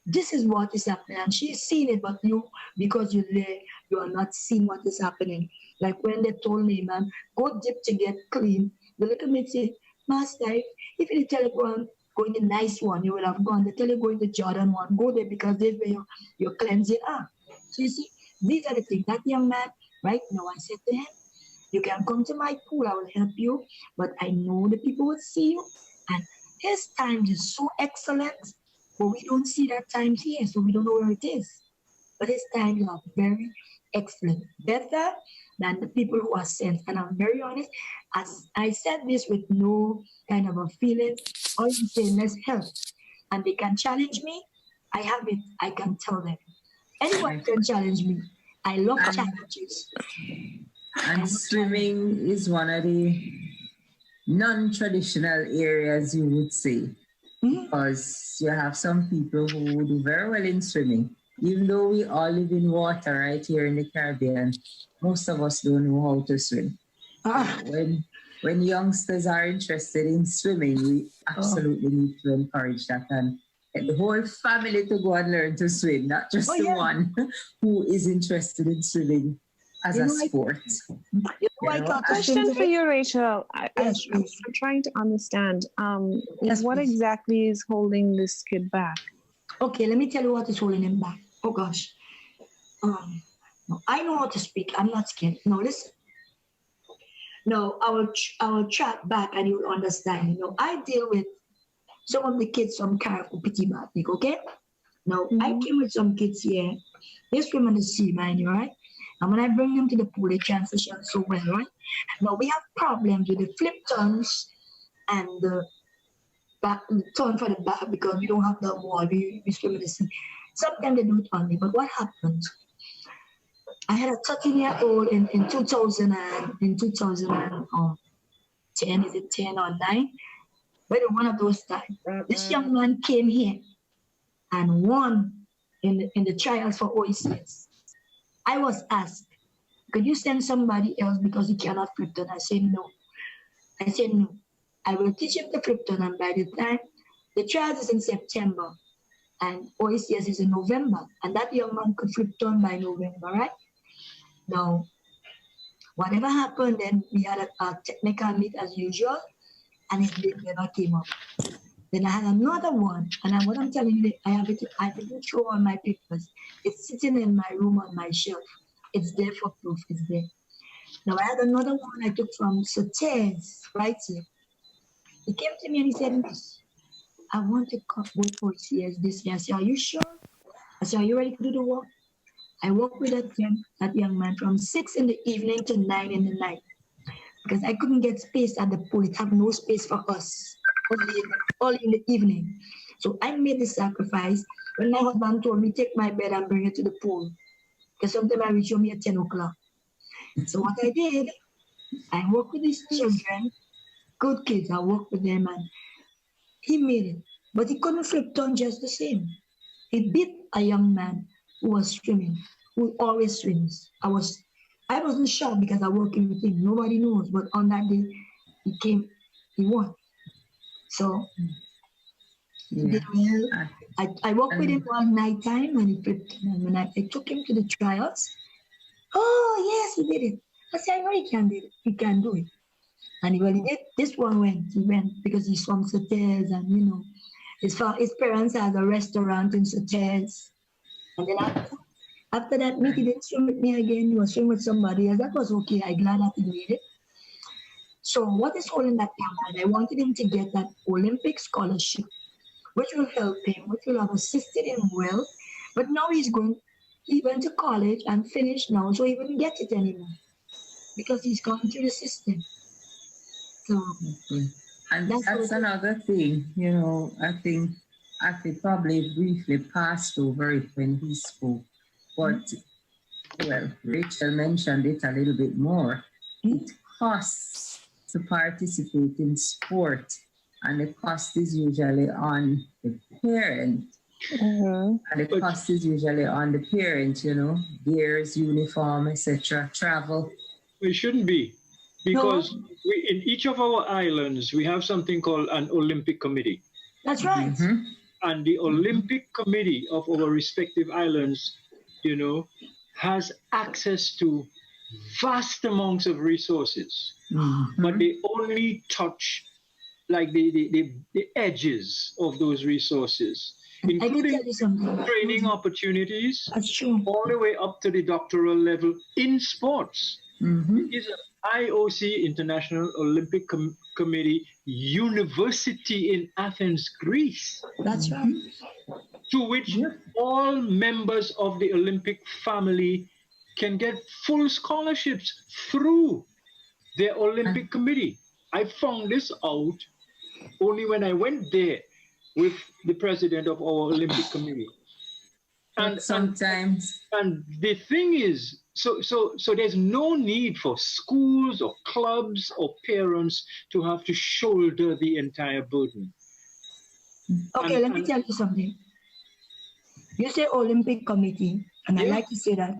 this is what is happening. And she's seen it, but you, because you're there, you are not seeing what is happening. Like when they told me, man, go dip to get clean. The little maid said, Master, if you tell you go in the nice one, you will have gone. They tell you go in the Jordan one, go there because that's where your cleansing are. So you see, these are the things. That young man, right now, I said to him, you can come to my pool, I will help you, but I know the people will see you. And his time is so excellent, but we don't see that times here, so we don't know where it is. But his times are very excellent, better than the people who are sent. And I'm very honest, as I said this with no kind of a feeling, all I'm saying, let's help. And they can challenge me, I have it, I can tell them. Anyone can challenge me. I love challenges. And swimming is one of the non-traditional areas, you would say, because you have some people who do very well in swimming. Even though we all live in water right here in the Caribbean, most of us don't know how to swim. When youngsters are interested in swimming, we absolutely need to encourage that and get the whole family to go and learn to swim, not just the one who is interested in swimming as a sport. Question for you, Rachel. I'm trying to understand. What exactly is holding this kid back? Okay, let me tell you what is holding him back. Oh gosh. No, I know how to speak. I'm not scared. No, listen. No, I will chat back and you will understand. You know, I deal with some of the kids from Carrefour Petit Martinique, okay? Now, I came with some kids here. They swim in the sea, mind you, right? And when I bring them to the pool, they transition so well, right? Now, we have problems with the flip turns and the turn for the back because we don't have the wall. We swim in the sea. Sometimes they do it on me, but what happened? I had a 13-year-old in 2010, is it 10 or 9? But one of those times, this young man came here and won in the trials for OECS. I was asked, could you send somebody else because he cannot flip turn? I said no. I will teach him to flip turn, and by the time the trials is in September and OECS is in November, and that young man could flip turn by November, right? Now, Whatever happened, then we had a technical meet as usual, and his date never came up. Then I had another one, and what I'm telling you, I didn't throw on my papers. It's sitting in my room on my shelf. It's there for proof. It's there. Now I had another one I took from Sautez, right here. He came to me and he said, "Miss, I want to go for CS this year." I said, "Are you sure?" I said, "Are you ready to do the work?" I worked with that young man from 6 in the evening to 9 in the night because I couldn't get space at the pool. It had no space for us, only in the evening. So I made the sacrifice. When my husband told me, take my bed and bring it to the pool, because sometimes I reach home at 10 o'clock. So what I did, I worked with these children, good kids. I worked with them, and he made it. But he couldn't flip turn just the same. He beat a young man who was swimming, who always swims. I wasn't shocked because I worked with him. Nobody knows, but on that day, he won. So he did well. I worked with him one night time and he flipped. And when I took him to the trials, oh yes, he did it. I said, I know he can do it. He can do it. And he did. This one went. He went because he's from Sautez, and his parents had a restaurant in Sautez. And then after that meet, he didn't swim with me again. He was swimming with somebody else. That was okay. I'm glad that he made it. So what is holding that down? I wanted him to get that Olympic scholarship, which will help him, which will have assisted him well. But now he went to college and finished now, so he wouldn't get it anymore because he's gone through the system. So, and that's another thing, I think Athie probably briefly passed over it when he spoke. But, well, Rachel mentioned it a little bit more. It costs to participate in sport, and the cost is usually on the parent. And the cost is usually on the parent, gears, uniform, etc., travel. It shouldn't be, because in each of our islands, we have something called an Olympic committee. That's right. Mm-hmm. And the Olympic committee of our respective islands, has access to vast amounts of resources, but they only touch like the edges of those resources, including training opportunities, all the way up to the doctoral level in sports. It is an IOC, International Olympic Committee, university in Athens, Greece. That's right. To which all members of the Olympic family can get full scholarships through their Olympic committee. I found this out only when I went there with the president of our Olympic committee. And sometimes, and the thing is, so there's no need for schools or clubs or parents to have to shoulder the entire burden. Okay, let me tell you something. You say Olympic Committee, and I like to say that.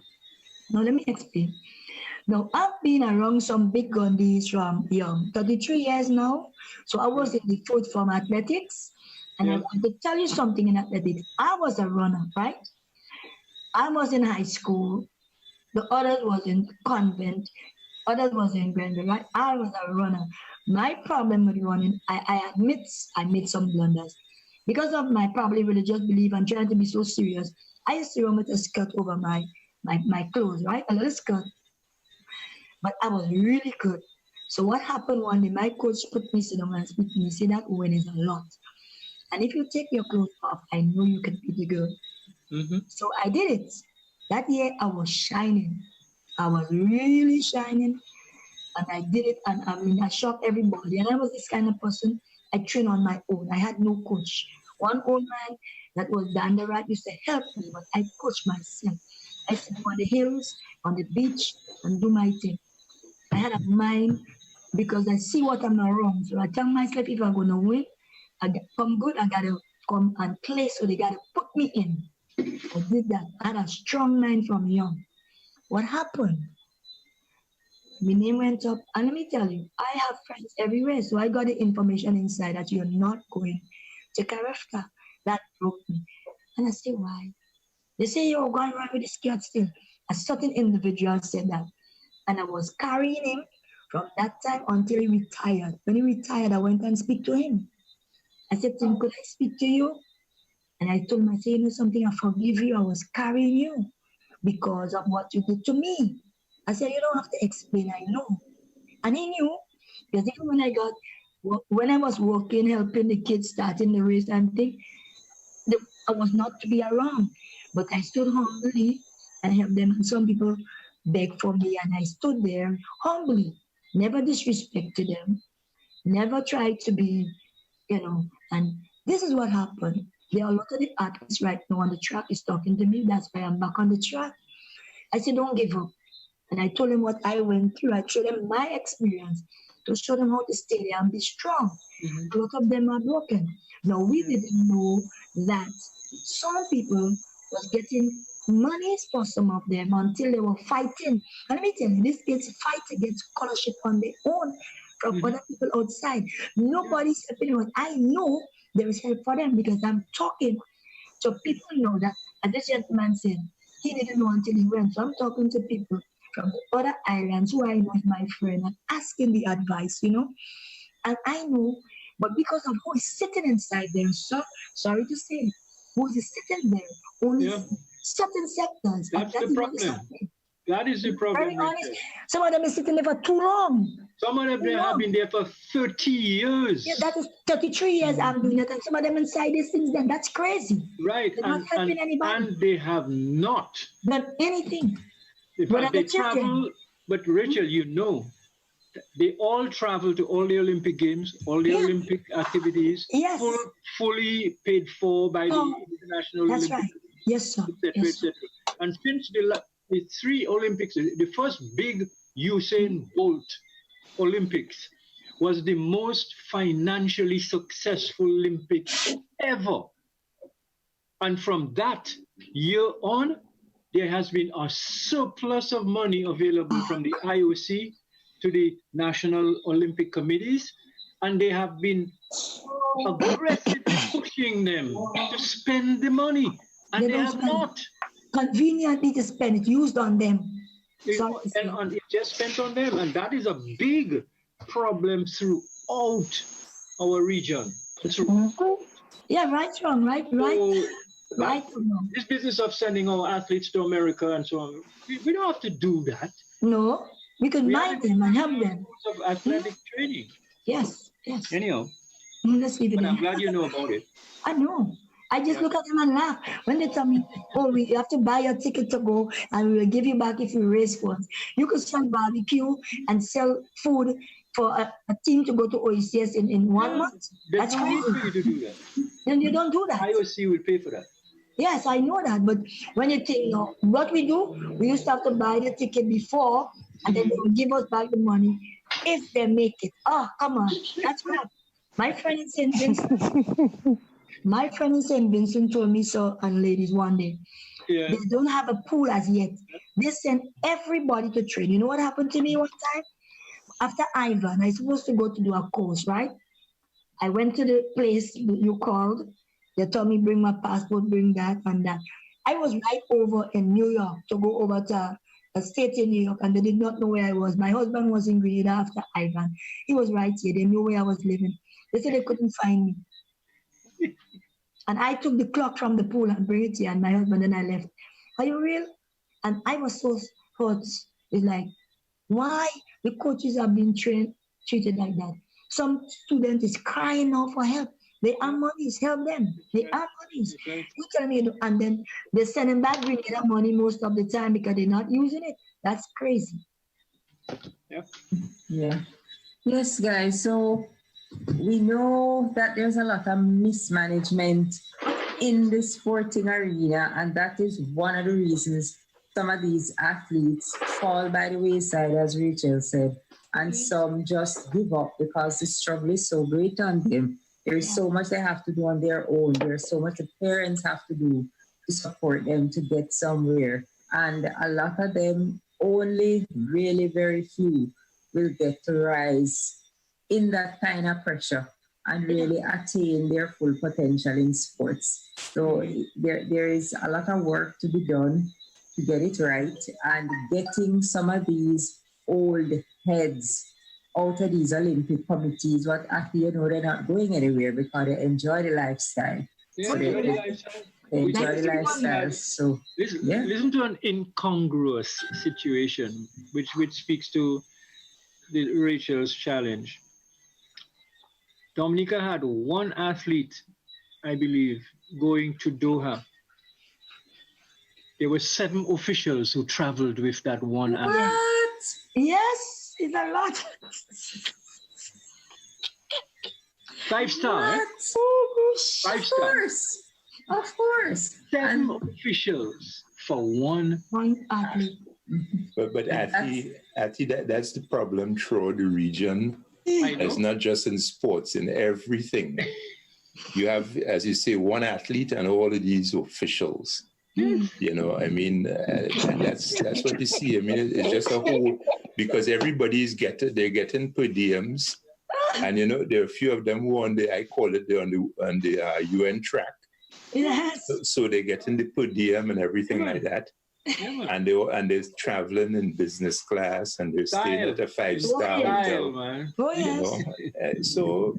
Now, let me explain. Now, I've been around some big gundies from young, 33 years now. So I was in the foot from athletics. And I want to tell you something in athletics. I was a runner, right? I was in high school. The others was in convent. Others was in Grenada, right? I was a runner. My problem with running, I admit I made some blunders. Because of my probably religious belief and trying to be so serious, I used to run with a skirt over my clothes, right? A little skirt. But I was really good. So what happened one day, my coach put me down and speak to me, say that win is a lot. And if you take your clothes off, I know you can be the girl. So I did it. That year I was shining. I was really shining. And I did it, and I shocked everybody. And I was this kind of person, I trained on my own. I had no coach. One old man that was down the right used to help me, but I coached myself. I sit on the hills, on the beach, and do my thing. I had a mind because I see what I'm not wrong. So I tell myself, if I'm going to win, I come good, I got to come and play, so they got to put me in. I did that. I had a strong mind from young. What happened? My name went up, and let me tell you, I have friends everywhere, so I got the information inside that you're not going to Karefka. That broke me. And I say, why? They say you're going around with the skirt still. A certain individual said that. And I was carrying him from that time until he retired. When he retired, I went and speak to him. I said to him, could I speak to you? And I told him, I said, you know something, I forgive you. I was carrying you because of what you did to me. I said, you don't have to explain, I know. And he knew, because even when I was working, helping the kids starting the race and thing, I was not to be around. But I stood humbly and helped them. And some people begged for me, and I stood there humbly, never disrespected them, never tried to be, and this is what happened. There are a lot of the athletes right now on the track is talking to me. That's why I'm back on the track. I said, don't give up. And I told them what I went through. I showed them my experience to show them how to stay there and be strong. A lot of them are broken. Now, we didn't know that some people was getting money for some of them until they were fighting. And let me tell you, these kids fight against scholarship on their own from other people outside. Nobody's helping them. I know there is help for them because I'm talking so people know that, as this gentleman said, he didn't know until he went. So I'm talking to people from the other islands who I know is my friend and asking the advice, And I know, but because of who is sitting inside there, so sorry to say, who is sitting there, only certain sectors. That's the problem. That is the problem. Very honest. Some of them are sitting there for too long. Some of them have been there for 30 years. Yeah, that is 33 years I'm doing it, and some of them inside these things, then that's crazy. Right, They're not helping anybody. And they have not done anything. In fact, they travel, but Rachel, they all travel to all the Olympic Games, all the Olympic activities, fully paid for by the International That's Olympic right. Yes, sir. etc., etc. And since the 3 Olympics, the first big Usain Bolt Olympics was the most financially successful Olympics ever. And from that year on, there has been a surplus of money available from the IOC to the National Olympic Committees, and they have been aggressively pushing them to spend the money, and they have not. Conveniently to spend it, used on them. And it just spent on them, and that is a big problem throughout our region. Yeah, right, wrong, right. Right. This business of sending our athletes to America and so on, we don't have to do that. No, we can mind them and help them. Of athletic training. Yes. Anyhow, let's leave it. But I'm glad you know about it. I know. I just look at them and laugh. When they tell me, we have to buy a ticket to go and we will give you back if you raise funds. You could sell barbecue and sell food for a team to go to OECS in 1 month. That's no crazy. need for you to do that. Then you don't do that. IOC will pay for that. Yes, I know that. But when you think, what we do, we used to have to buy the ticket before and then they will give us back the money if they make it. Oh, come on. That's right. My friend in St. Vincent told me so, and ladies, one day. Yeah. They don't have a pool as yet. They send everybody to train. You know what happened to me one time? After Ivan, I was supposed to go to do a course, right? I went to the place you called. They told me bring my passport, bring that and that. I was right over in New York to go over to a state in New York, and they did not know where I was. My husband was in Grenada after Ivan. He was right here. They knew where I was living. They said they couldn't find me. And I took the clock from the pool and bring it here, and my husband and I left. Are you real? And I was so hurt. It's like, why the coaches are being treated like that? Some student is crying now for help. They have monies, help them. They have monies. You tell me, and then they're sending back Grenada money most of the time because they're not using it. That's crazy. Yeah. Yes, guys. So we know that there's a lot of mismanagement in the sporting arena, and that is one of the reasons some of these athletes fall by the wayside, as Rachel said, and some just give up because the struggle is so great on them. There's so much they have to do on their own. There's so much the parents have to do to support them to get somewhere. And a lot of them, only really very few will get to rise in that kind of pressure and really attain their full potential in sports. So there is a lot of work to be done to get it right, and getting some of these old heads out of these Olympic committees, what actually, you know, they're not going anywhere because they enjoy the lifestyle. Yeah, So enjoy the lifestyle. they enjoy the lifestyle. So listen to an incongruous situation, which speaks to Rachel's challenge. Dominica had one athlete, I believe, going to Doha. There were 7 officials who traveled with that one athlete. What? Yes, it's a lot. 5-star. What? 5-star. Of course. 7 officials for one athlete. But Athie, that's the problem throughout the region. It's not just in sports, in everything. You have, as you say, one athlete and all of these officials. You know, I mean, and that's what you see. I mean, it's just a whole, because everybody's they're getting per diems, and you know, there are a few of them who I call it, they're on the UN track. Yes. So they're getting the per diem and everything like that. And they're traveling in business class, and they're staying at a 5-star hotel. So,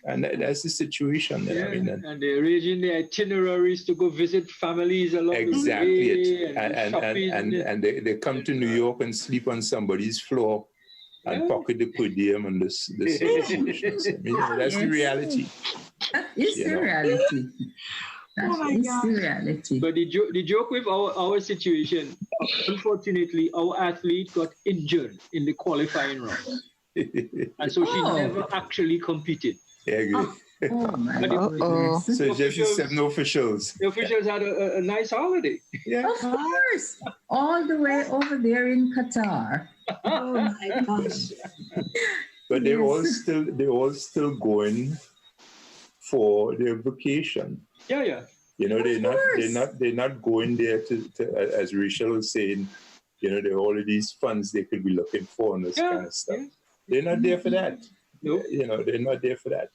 and that's the situation. Yeah, I mean, and they're arranging the itineraries to go visit families along the way. And they come to New York and sleep on somebody's floor and pocket the per diem and the solutions. I mean, that's the reality. That is the reality. That's the reality. But the joke with our situation, unfortunately, our athlete got injured in the qualifying round. And so she never actually competed. Yeah, I agree. Oh my goodness. So just the 7 officials. The officials had a nice holiday. Yeah. Of course. All the way over there in Qatar. Oh my gosh. But they're all still going for their vacation. Yeah. You know, they're not going there to as Rachel was saying, you know, there are all of these funds they could be looking for and this kind of stuff. They're not there for that. No. You know, they're not there for that.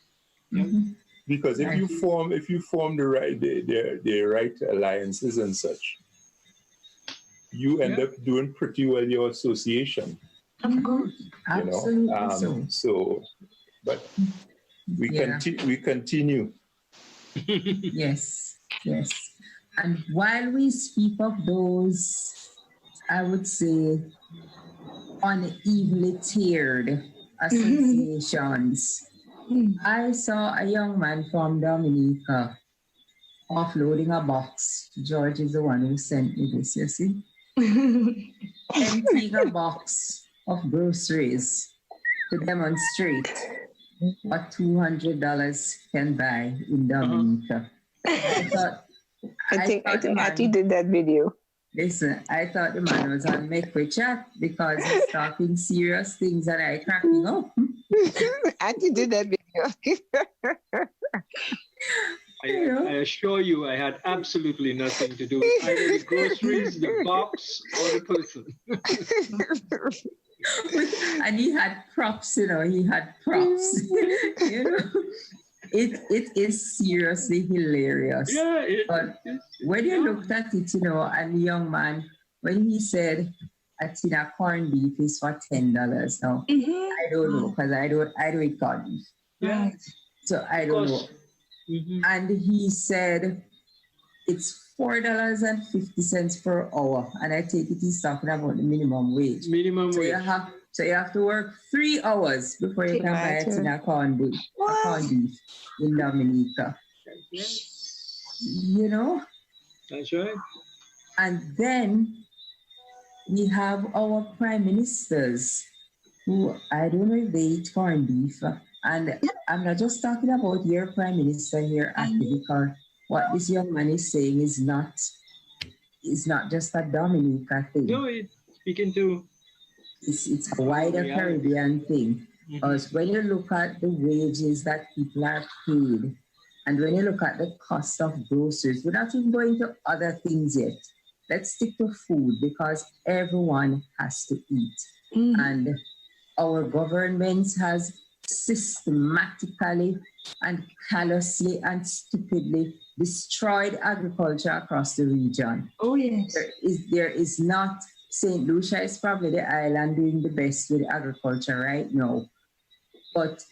Mm-hmm. Because if you form the right alliances and such, you end up doing pretty well your association. Of course. Absolutely. So, but we continue. Yes. And while we speak of those, I would say, unevenly tiered associations, I saw a young man from Dominica offloading a box. George is the one who sent me this, you see? Emptying a box of groceries to demonstrate what $200 can buy in Dominica. I think Athie did that video. Listen, I thought the man was on Mek We Chat because he's talking serious things and I cracking up. Athie did that video. I assure you, I had absolutely nothing to do with either the groceries, the box, or the person. And he had props, you know. You know, it is seriously hilarious. Yeah, but when you looked at it, you know, and the young man, when he said a tin of corned beef is for $10 now, I don't know because I don't eat corned beef. Yeah. So I don't know. And he said it's $4.50 per hour, and I take it he's talking about the minimum wage. So you have to work 3 hours before you can buy a tin of corned beef in Dominica. You know? That's right. And then we have our prime ministers who, I don't know if they eat corned beef. And I'm not just talking about your prime minister here, Athie, because what this young man is saying is not just a Dominica thing. No, it's speaking to... It's a wider Caribbean thing. Because when you look at the wages that people are paid, and when you look at the cost of groceries, we're not even going to other things yet. Let's stick to food because everyone has to eat. And our government has systematically and callously and stupidly destroyed agriculture across the region. Oh, yes. There is not St. Lucia is probably the island doing the best with agriculture right now. But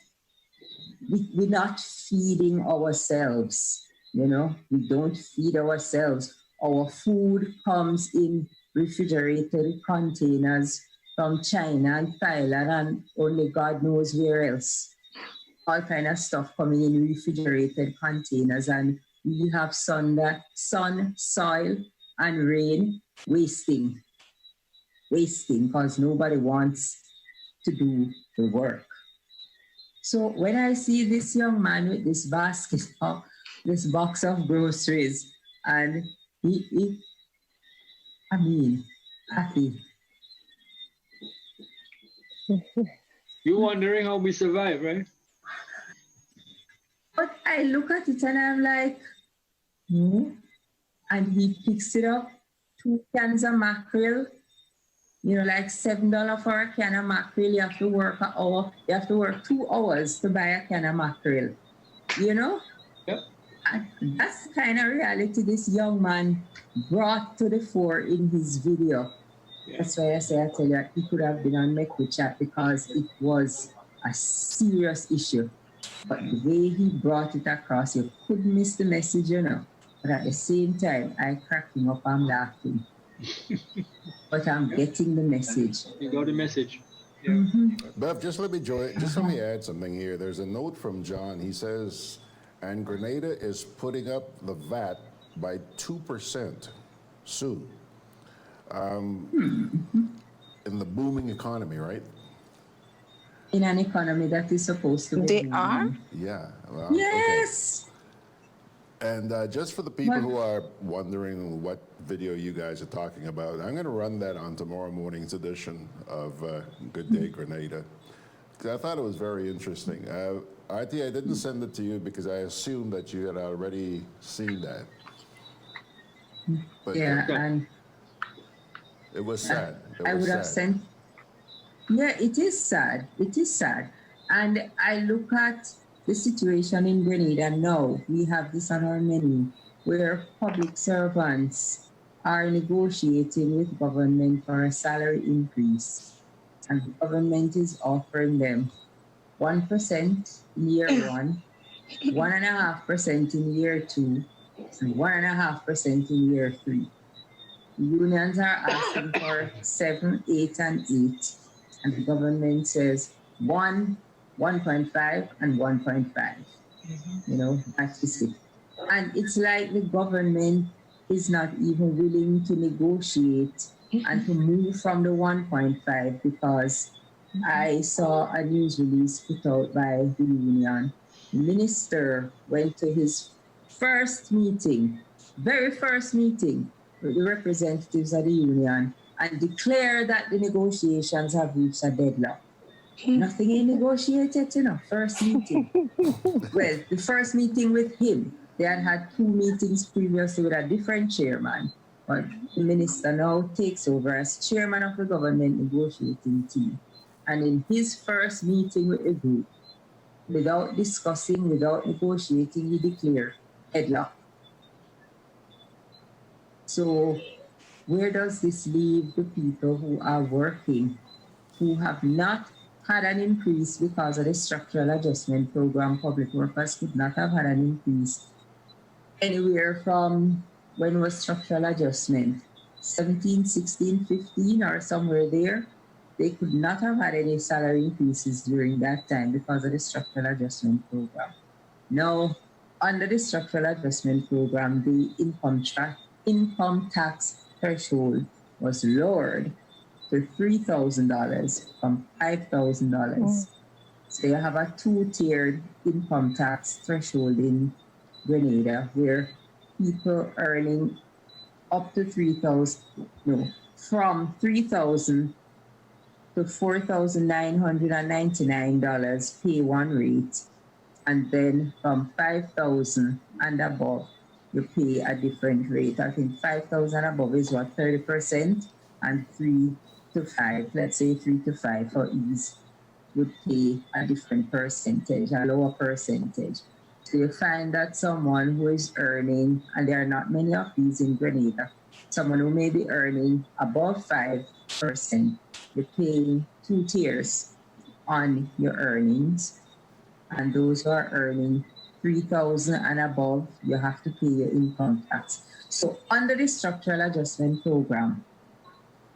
we're not feeding ourselves, you know? We don't feed ourselves. Our food comes in refrigerated containers from China and Thailand and only God knows where else. All kind of stuff coming in refrigerated containers, and we have sun, soil, and rain wasting because nobody wants to do the work. So when I see this young man with this basket of this box of groceries, and Athie. You're wondering how we survive, right? But I look at it and I'm like, no. And he picks it up, 2 cans of mackerel, like $7 for a can of mackerel. You have to work an hour. You have to work 2 hours to buy a can of mackerel, Yep. And that's the kind of reality this young man brought to the fore in his video. Yeah. That's why I tell you, he could have been on Mek We Chat because it was a serious issue. But the way he brought it across, you couldn't miss the message, But at the same time, I cracked him up, I'm laughing. But I'm getting the message. You got the message. Yeah. Mm-hmm. Bev, just let me add something here. There's a note from John. He says, and Grenada is putting up the VAT by 2% soon. In the booming economy, right? In an economy that is supposed to be. They are? Yeah. Well, yes. Okay. And just for the people who are wondering what video you guys are talking about, I'm going to run that on tomorrow morning's edition of Good Day Grenada. Because I thought it was very interesting. Athie, I didn't send it to you because I assumed that you had already seen that. But and it was sad. I would have sent. Yeah, it is sad. It is sad. And I look at the situation in Grenada now. We have this on our menu where public servants are negotiating with government for a salary increase. And the government is offering them 1% in year 1, 1.5% in year 2, and 1.5% in year 3. Unions are asking for 7, 8, and 8. And the government says 1, 1.5, and 1.5. That is it. And it's like the government is not even willing to negotiate and to move from the 1.5 because I saw a news release put out by the union. The minister went to his very first meeting with the representatives of the union and declare that the negotiations have reached a deadlock. Nothing is negotiated, first meeting. Well, the first meeting with him, they had 2 meetings previously with a different chairman, but the minister now takes over as chairman of the government negotiating team. And in his first meeting with the group, without discussing, without negotiating, he declared deadlock. So where does this leave the people who are working, who have not had an increase because of the structural adjustment program? Public workers could not have had an increase anywhere from when was structural adjustment, 17, 16, 15 or somewhere there. They could not have had any salary increases during that time because of the structural adjustment program. Now, under the structural adjustment program, the income tax threshold was lowered to $3,000 from $5,000. So you have a 2-tiered income tax threshold in Grenada where people earning up to from $3,000 to $4,999 pay one rate, and then from $5,000 and above you pay a different rate. I think $5,000 above is 30%, and 3 to 5, let's say 3 to 5 for ease, would pay a different percentage, a lower percentage. So you find that someone who is earning, and there are not many of these in Grenada, Someone who may be earning above 5%, you're paying 2 tiers on your earnings. And those who are earning 3,000 and above, you have to pay your income tax. So under the structural adjustment program,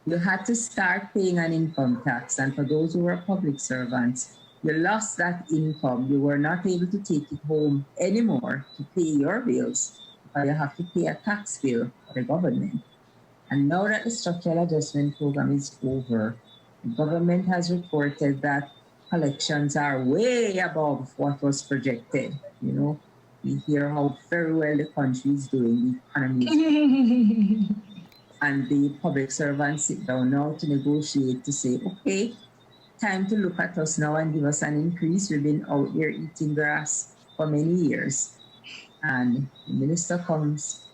you had to start paying an income tax. And for those who were public servants, you lost that income. You were not able to take it home anymore to pay your bills, or you have to pay a tax bill for the government. And now that the structural adjustment program is over, the government has reported that collections are way above what was projected. You know, we hear how very well the country is doing, the economy is doing. And the public servants sit down now to negotiate to say, okay, time to look at us now and give us an increase. We've been out here eating grass for many years. And the minister comes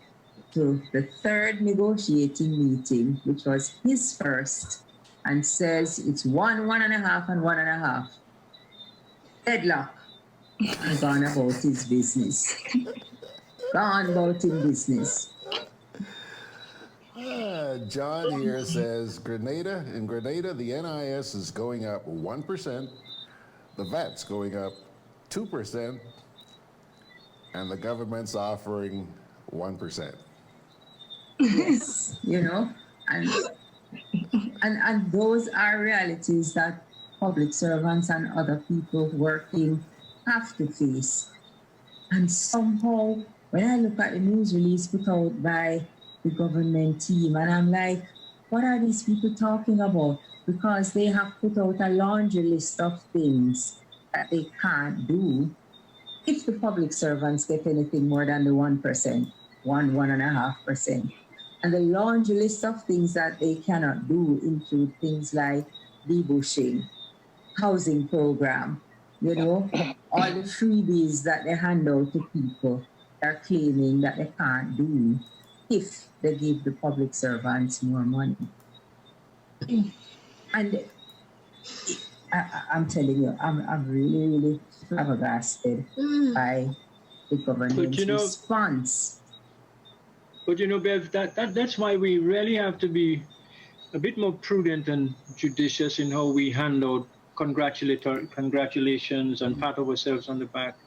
to the third negotiating meeting, which was his first, and says it's 1.5, and 1.5. Deadlock. And gone about his business. Gone about his business. John here says, in Grenada, the NIS is going up 1%, the VAT's going up 2%, and the government's offering 1%. Yes, you know, and those are realities that public servants and other people working have to face. And somehow, when I look at the news release put out by the government team, and I'm like, what are these people talking about? Because they have put out a laundry list of things that they can't do if the public servants get anything more than the 1%, 1.5%. And the laundry list of things that they cannot do include things like debushing, housing program, you know, all the freebies that they hand out to people are claiming that they can't do if they give the public servants more money. And I'm telling you, I'm really, really flabbergasted by the government's response. But you know, Bev, that's why we really have to be a bit more prudent and judicious in how we hand out congratulations and pat ourselves on the back.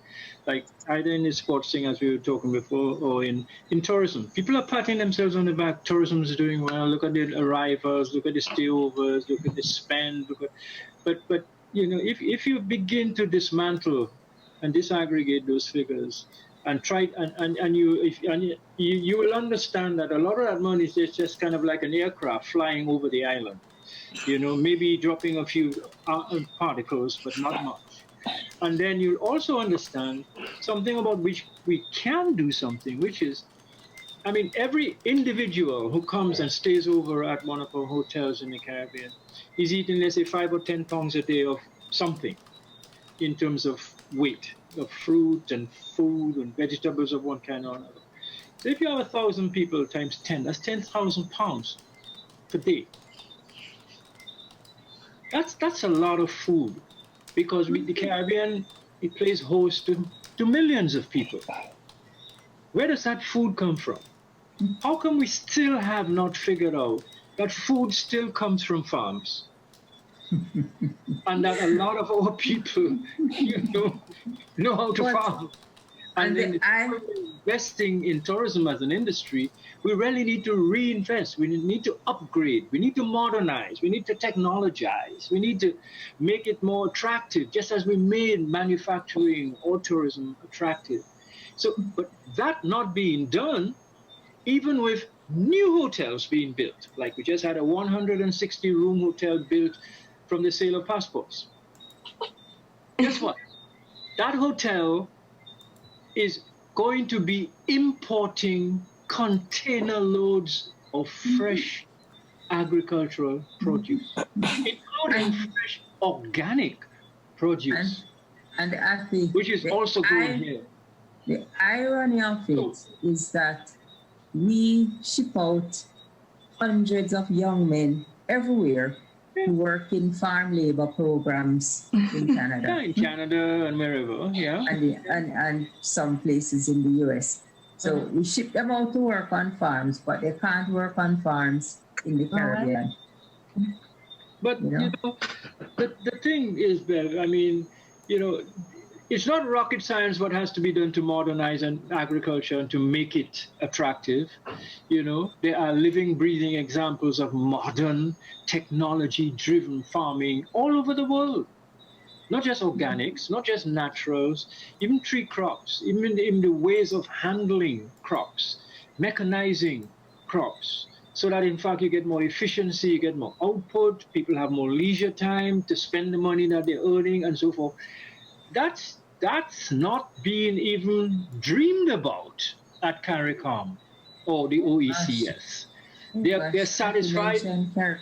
Like either in the sports thing, as we were talking before, or in tourism. People are patting themselves on the back. Tourism is doing well. Look at the arrivals, look at the stayovers, look at the spend. But you know, if you begin to dismantle and disaggregate those figures and try and you will understand that a lot of that money is just kind of like an aircraft flying over the island. You know, maybe dropping a few particles, but not much. And then you'll also understand something about which we can do something, which is, I mean, every individual who comes and stays over at one of our hotels in the Caribbean is eating, let's say, 5 or 10 pounds a day of something in terms of weight, of fruit and food and vegetables of one kind or another. So if you have 1,000 people times 10, that's 10,000 pounds per day. That's a lot of food. Because the Caribbean, it plays host to millions of people. Where does that food come from? How come we still have not figured out that food still comes from farms? And that a lot of our people, know how to farm. And then investing in tourism as an industry, we really need to reinvest. We need to upgrade. We need to modernize. We need to technologize. We need to make it more attractive, just as we made manufacturing or tourism attractive. So, but that not being done, even with new hotels being built, like we just had a 160-room hotel built from the sale of passports. Guess what? That hotel is going to be importing container loads of fresh agricultural produce, including fresh organic produce, and Athie, which is also going here. The irony of it is that we ship out hundreds of young men everywhere who work in farm labor programs in Canada. Yeah, in Canada and wherever, yeah. And some places in the US. So we ship them out to work on farms, but they can't work on farms in the Caribbean. But, the thing is, Bev, I mean, it's not rocket science what has to be done to modernize agriculture and to make it attractive. There are living, breathing examples of modern technology-driven farming all over the world. Not just organics, not just naturals, even tree crops, even in the ways of handling crops, mechanizing crops, so that in fact you get more efficiency, you get more output, people have more leisure time to spend the money that they're earning and so forth. That's not being even dreamed about at CARICOM or the OECS. They're satisfied.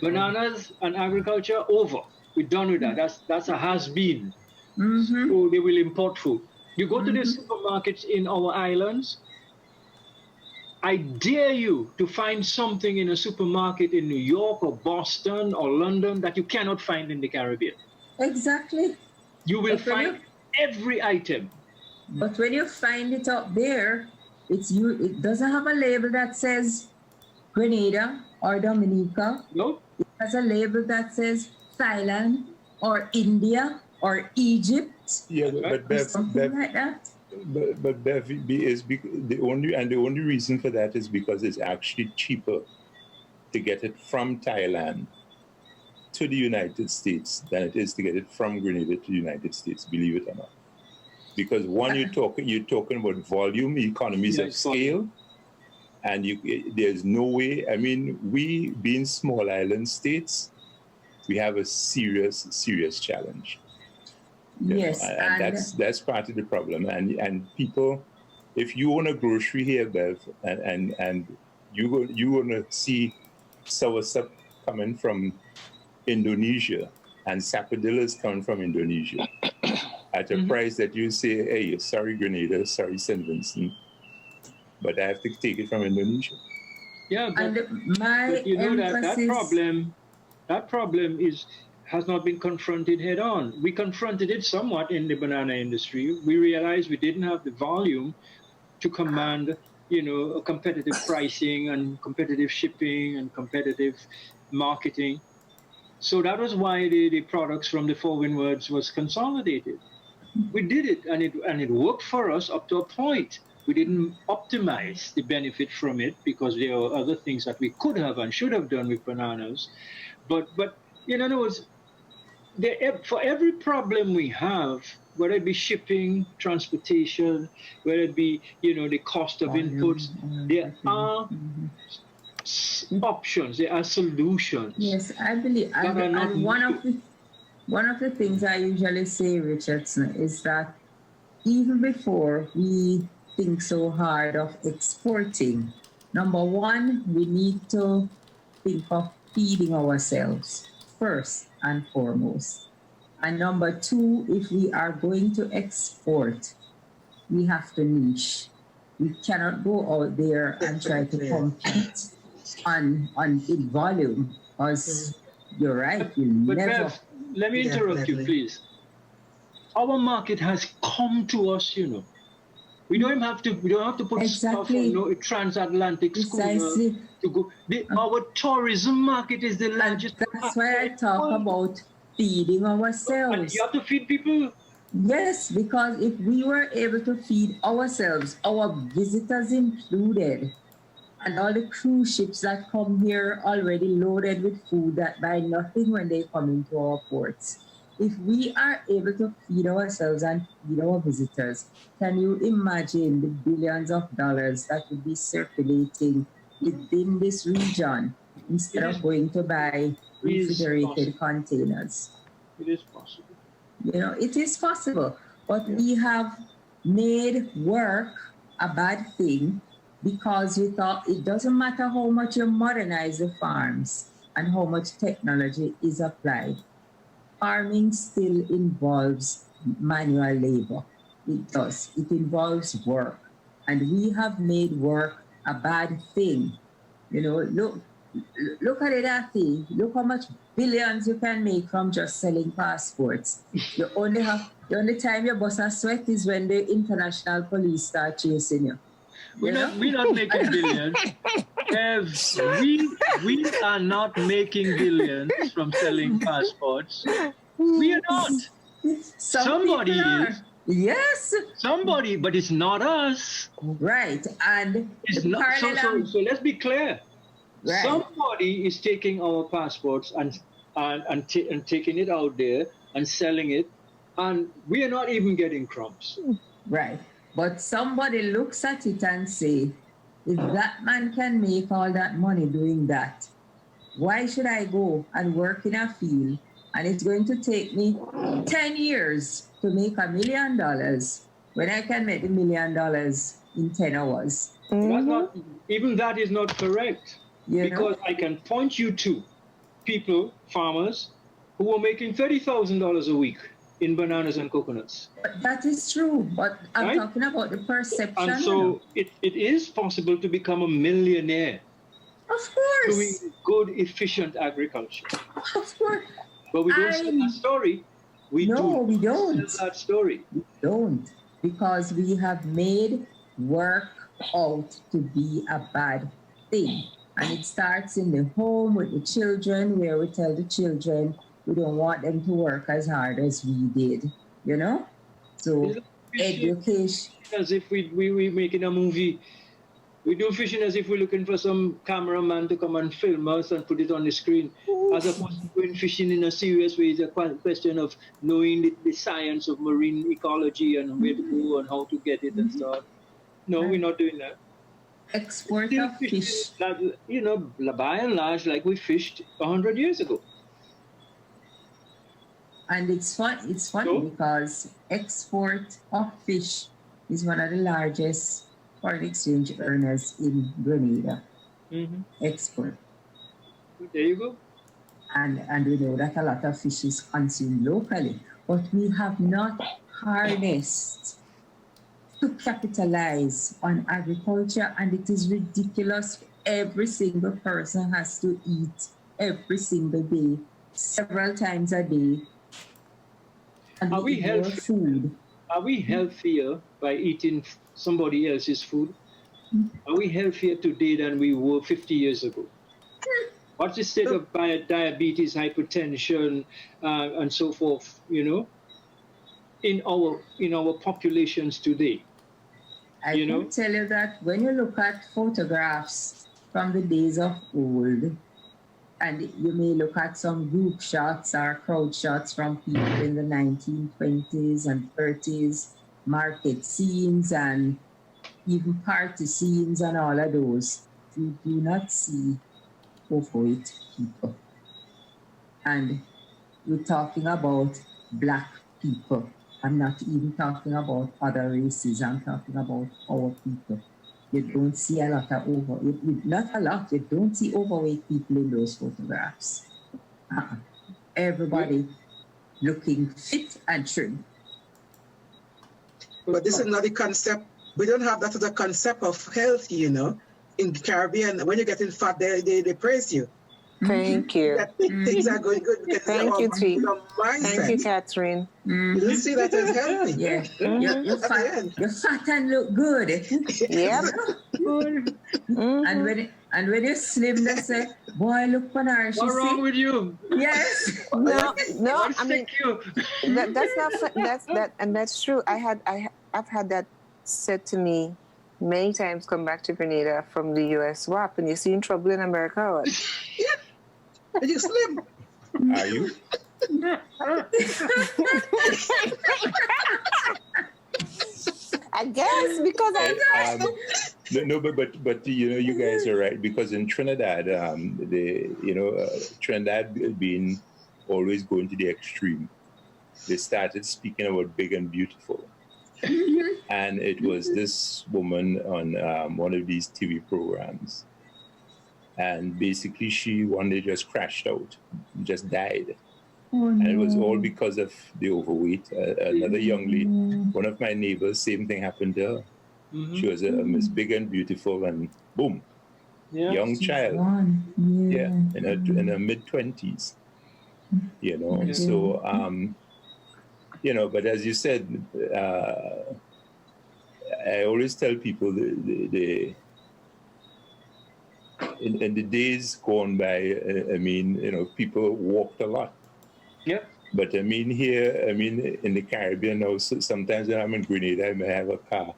Bananas and agriculture, over. We're done with that. That's a has-been. So they will import food. You go to the supermarkets in our islands, I dare you to find something in a supermarket in New York or Boston or London that you cannot find in the Caribbean. Exactly. You will find every item. But when you find it up there, it doesn't have a label that says Grenada or Dominica. No. It has a label that says Thailand or India or Egypt. Yeah, but Bev, like that. But Bev, the only reason for that is because it's actually cheaper to get it from Thailand to the United States than it is to get it from Grenada to the United States, believe it or not. Because one, you're talking about volume, economies of scale, and there's no way. I mean, we being small island states, we have a serious challenge. Yes, and that's part of the problem. And people, if you own a grocery here, Bev, and you gonna see soursop coming from Indonesia and sapodillas coming from Indonesia at a price that you say, hey, sorry Grenada, sorry St. Vincent, but I have to take it from Indonesia. Yeah, but you know that problem has not been confronted head on. We confronted it somewhat in the banana industry. We realized we didn't have the volume to command, a competitive pricing and competitive shipping and competitive marketing. So that was why the products from the Four Windwards was consolidated. We did it, and it worked for us up to a point. We didn't optimize the benefit from it because there are other things that we could have and should have done with bananas. But in other words, for every problem we have, whether it be shipping, transportation, whether it be the cost of inputs, there are options, there are solutions. Yes, I believe. And one of the things I usually say, Richardson, is that even before we think so hard of exporting, number one, we need to think of feeding ourselves first and foremost. And number two, if we are going to export, we have to niche. We cannot go out there and try to compete on in volume, because you're right, but Bev, let me interrupt you, please. Our market has come to us, We don't have to put stuff on transatlantic schooner to go. Our tourism market is the largest. That's why I talk about feeding ourselves. And you have to feed people. Yes, because if we were able to feed ourselves, our visitors included, and all the cruise ships that come here already loaded with food that buy nothing when they come into our ports. If we are able to feed ourselves and feed our visitors, can you imagine the billions of dollars that would be circulating within this region instead of going to buy refrigerated containers? It is possible. It is possible, but we have made work a bad thing because we thought it doesn't matter how much you modernize the farms and how much technology is applied. Farming still involves manual labor. It does. It involves work. And we have made work a bad thing. Look at it, Athie. Look how much billions you can make from just selling passports. The only time your boss has sweat is when the international police start chasing you. We're not making billions. We are not making billions from selling passports. We are not. Somebody is. Yes. Somebody, but it's not us. Right. And it's not. So let's be clear. Right. Somebody is taking our passports and taking it out there and selling it, and we are not even getting crumbs. Right. But somebody looks at it and say, if that man can make all that money doing that, why should I go and work in a field and it's going to take me 10 years to make $1 million when I can make $1 million in 10 hours? Even that is not correct. Because I can point you to people, farmers, who are making $30,000 a week in bananas and coconuts. That is true, but I'm talking about the perception. And so it is possible to become a millionaire. Of course. Doing good, efficient agriculture. Of course. But we don't sell that story. We don't sell that story. We don't. Because we have made work out to be a bad thing. And it starts in the home with the children, where we tell the children we don't want them to work as hard as we did, So education. As if we're making a movie. We do fishing as if we're looking for some cameraman to come and film us and put it on the screen. As opposed to going fishing in a serious way. It's a question of knowing the science of marine ecology and where to go and how to get it and stuff. No, we're not doing that. Export of fish. By and large, like we fished 100 years ago. And it's funny because export of fish is one of the largest foreign exchange earners in Grenada. Export. There you go. And we know that a lot of fish is consumed locally, but we have not harnessed to capitalize on agriculture, and it is ridiculous. Every single person has to eat every single day, several times a day. And Are we healthier by eating somebody else's food? Are we healthier today than we were 50 years ago? What's the state of diabetes, hypertension, and so forth, in our populations today? I can tell you that when you look at photographs from the days of old, and you may look at some group shots or crowd shots from people in the 1920s and 30s, market scenes and even party scenes and all of those, you do not see overweight people. And we're talking about Black people. I'm not even talking about other races. I'm talking about our people. You don't see a lot of not a lot, you don't see overweight people in those photographs. Everybody looking fit and trim. But this is not the concept. We don't have that as a concept of health, In the Caribbean, when you're getting fat, they praise you. Thank you. That things are going good because thank you, T. Thank you, Catherine. You don't see that as healthy. Yeah. You're fat and look good. Yep. And when you're slim, they say, boy, look for her. What's wrong with you? Yes. No. I mean, that's true. I've had that said to me many times. Come back to Grenada from the US. What happened? You seen trouble in America? Or what? Are you slim? Are you? I guess because but you guys are right, because in Trinidad, Trinidad being always going to the extreme, they started speaking about big and beautiful. And it was this woman on one of these TV programs. And basically she one day just crashed out, just died. Oh, and it was all because of the overweight. Another young lady, one of my neighbors, same thing happened to her. She was a Miss Big and Beautiful, and boom, young child. In her mid-20s. So, but as you said, I always tell people in the days gone by, people walked a lot. Yeah. But here, in the Caribbean now, sometimes when I'm in Grenada, I may have a car,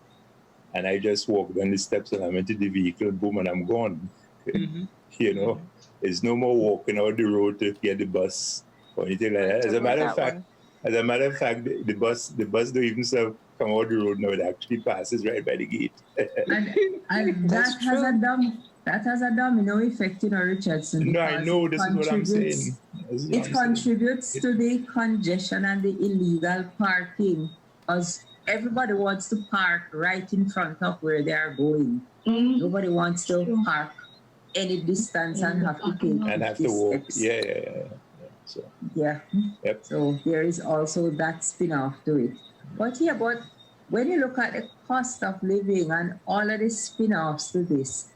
and I just walk down the steps and I'm into the vehicle, boom, and I'm gone. Mm-hmm. It's no more walking out the road to get the bus or anything like that. As a matter of fact, the bus don't even come out the road now. It actually passes right by the gate. and that has a domino effect, Richardson. No, I know, this is what I'm saying. It contributes to the congestion and the illegal parking, because everybody wants to park right in front of where they are going. Nobody wants to park any distance and have to pay. And have to walk. Yeah. Yep. So there is also that spin-off to it. But when you look at the cost of living and all of the spin-offs to this,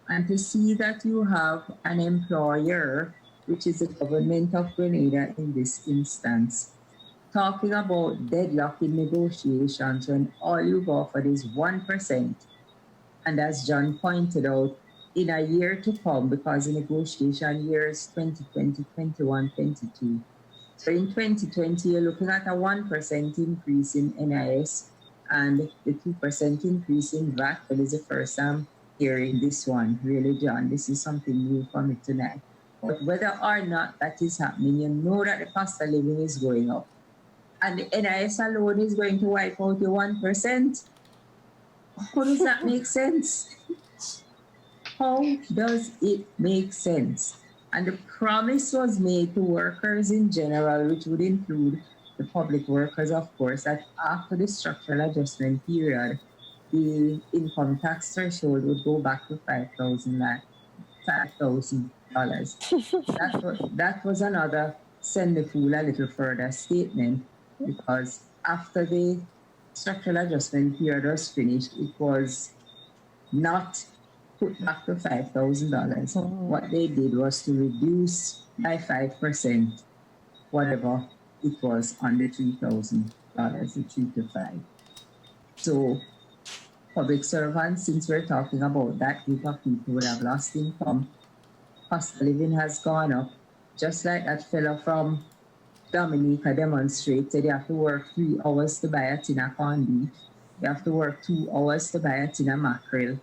and to see that you have an employer, which is the government of Grenada in this instance, talking about deadlock in negotiations when all you've offered is 1%. And as John pointed out, in a year to come, because the negotiation years 2020, 21, 22. So in 2020, you're looking at a 1% increase in NIS and the 2% increase in VAT. That is the first time hearing this one. Really, John, this is something new for me tonight. But whether or not that is happening, you know that the cost of living is going up. And the NIS alone is going to wipe out your 1%. How does that make sense? How does it make sense? And the promise was made to workers in general, which would include the public workers, of course, that after the structural adjustment period, the income tax threshold would go back to $5,000. That was another send the fool a little further statement, because after the structural adjustment period was finished, it was not put back to $5,000. What they did was to reduce by 5% whatever it was on the $3,000, the 3 to 5. So public servants, since we're talking about that group of people would have lost income, cost of living has gone up. Just like that fellow from Dominica demonstrated, you have to work 3 hours to buy a tin of corned beef. You have to work 2 hours to buy a tin of mackerel.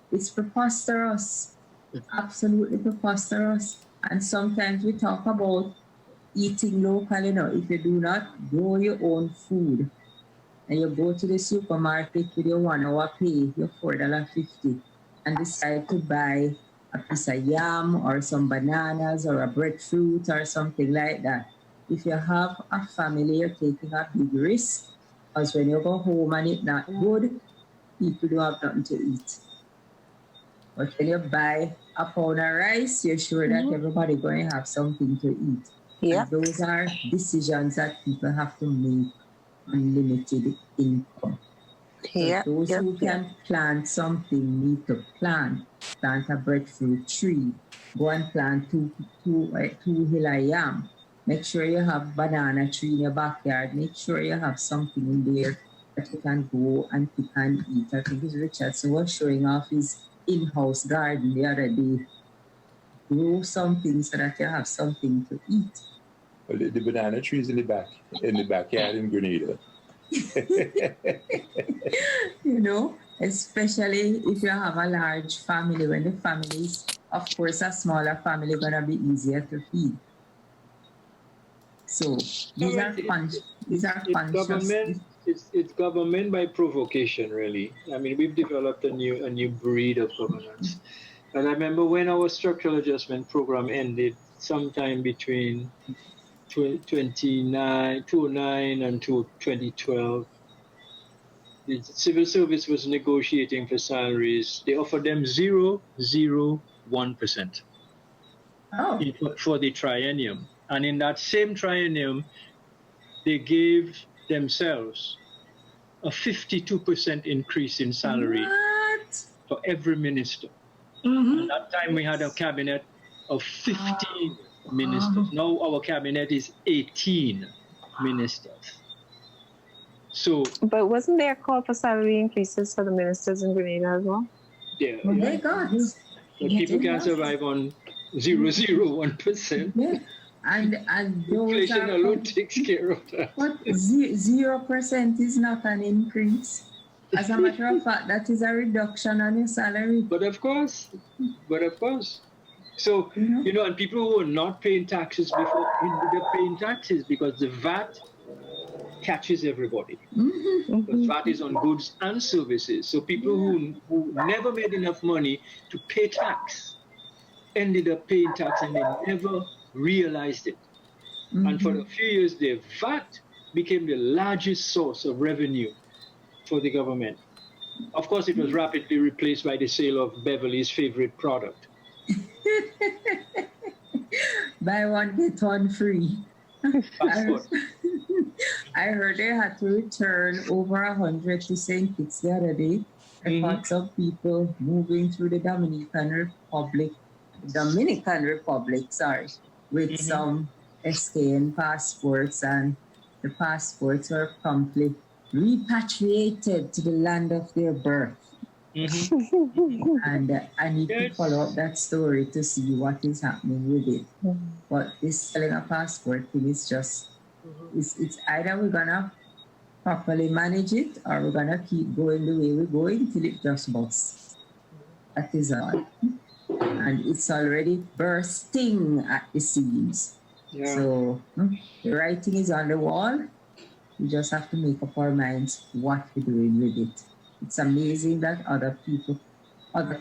It's preposterous, absolutely preposterous. And sometimes we talk about eating local, if you do not grow your own food and you go to the supermarket with your 1 hour pay, your $4.50, and decide to buy a piece of yam or some bananas or a breadfruit or something like that. If you have a family, you're taking a big risk, because when you go home and it's not good, people don't have nothing to eat. But when you buy a pound of rice, you're sure that everybody's going to have something to eat. And those are decisions that people have to make on limited income. So those who can plant something need to plant a breadfruit tree, go and plant two hill of yam. Make sure you have banana tree in your backyard. Make sure you have something in there that you can go and pick and eat. I think Richardson was showing off his in-house garden the other day. Grow something so that you have something to eat. Well, the banana trees in the backyard in Grenada. Especially if you have a large family. When the family is, of course, a smaller family, gonna be easier to feed. So these are conscious. It's government by provocation, really. I mean, we've developed a new breed of governance. And I remember when our structural adjustment program ended, sometime between 2009 and 2012, the civil service was negotiating for salaries. They offered them 0.001% for the triennium. And in that same triennium, they gave themselves a 52% increase in salary for every minister. At that time, we had a cabinet of 15 ministers. Now our cabinet is 18 ministers. So, but wasn't there a call for salary increases for the ministers in Grenada as well? Yeah, well, they got. But people can't survive on 0.001%. Yeah. And those inflation alone takes care of that. But 0% is not an increase. As a matter of fact, that is a reduction on your salary. But of course. So, and people who are not paying taxes before ended up paying taxes because the VAT catches everybody. Because VAT is on goods and services. So people who never made enough money to pay tax ended up paying tax and they never realized it. And for a few years, the VAT became the largest source of revenue for the government. Of course, it was rapidly replaced by the sale of Beverley's favorite product. Buy one, get one free. I heard they had to return over 100 to St. Kitts the other day. Reports of people moving through the Dominican Republic, with some SKN passports, and the passports were promptly repatriated to the land of their birth. And I need to follow up that story to see what is happening with it. But this selling a passport thing is just, it's either we're gonna properly manage it or we're gonna keep going the way we're going till it just busts. That is all. And it's already bursting at the seams. Yeah. So the writing is on the wall. We just have to make up our minds what we're doing with it. It's amazing that other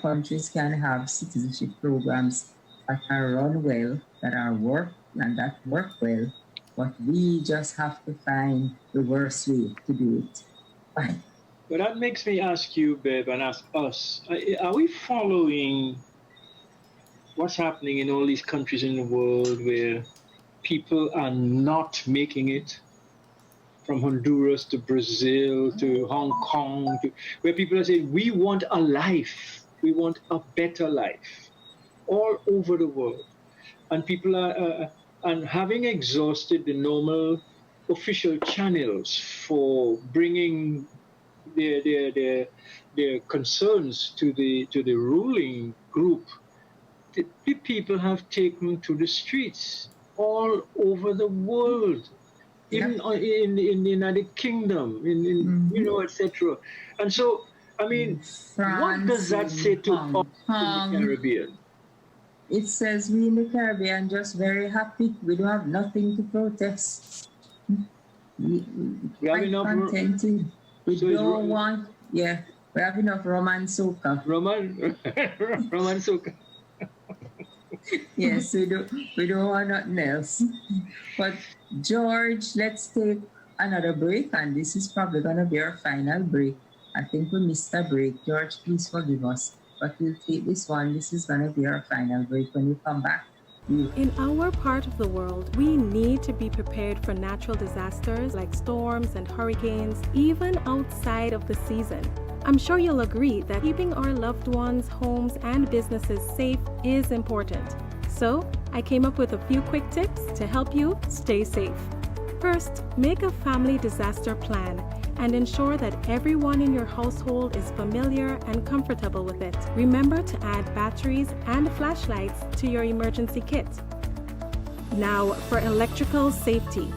countries can have citizenship programs that are run well, that work well, but we just have to find the worst way to do it. Fine. But that makes me ask you, Bev, and ask us, are we following what's happening in all these countries in the world where people are not making it? From Honduras to Brazil to Hong Kong, where people are saying, we want a life, we want a better life, all over the world. And people are, and having exhausted the normal official channels for bringing their concerns to the ruling group, the people have taken to the streets all over the world. Even in the United Kingdom, etc. And so, I mean, France, what does that say to us in the Caribbean? It says we in the Caribbean just very happy. We don't have nothing to protest. We have enough contented. We don't want, we have enough Roman soca. Roman soca. Yes, we don't want nothing else. But George, let's take another break, and this is probably going to be our final break. I think we missed a break. George, please forgive us, but we'll take this one. This is going to be our final break. When we come back, in our part of the world, we need to be prepared for natural disasters like storms and hurricanes, even outside of the season. I'm sure you'll agree that keeping our loved ones, homes, and businesses safe is important. So, I came up with a few quick tips to help you stay safe. First, make a family disaster plan and ensure that everyone in your household is familiar and comfortable with it. Remember to add batteries and flashlights to your emergency kit. Now, for electrical safety.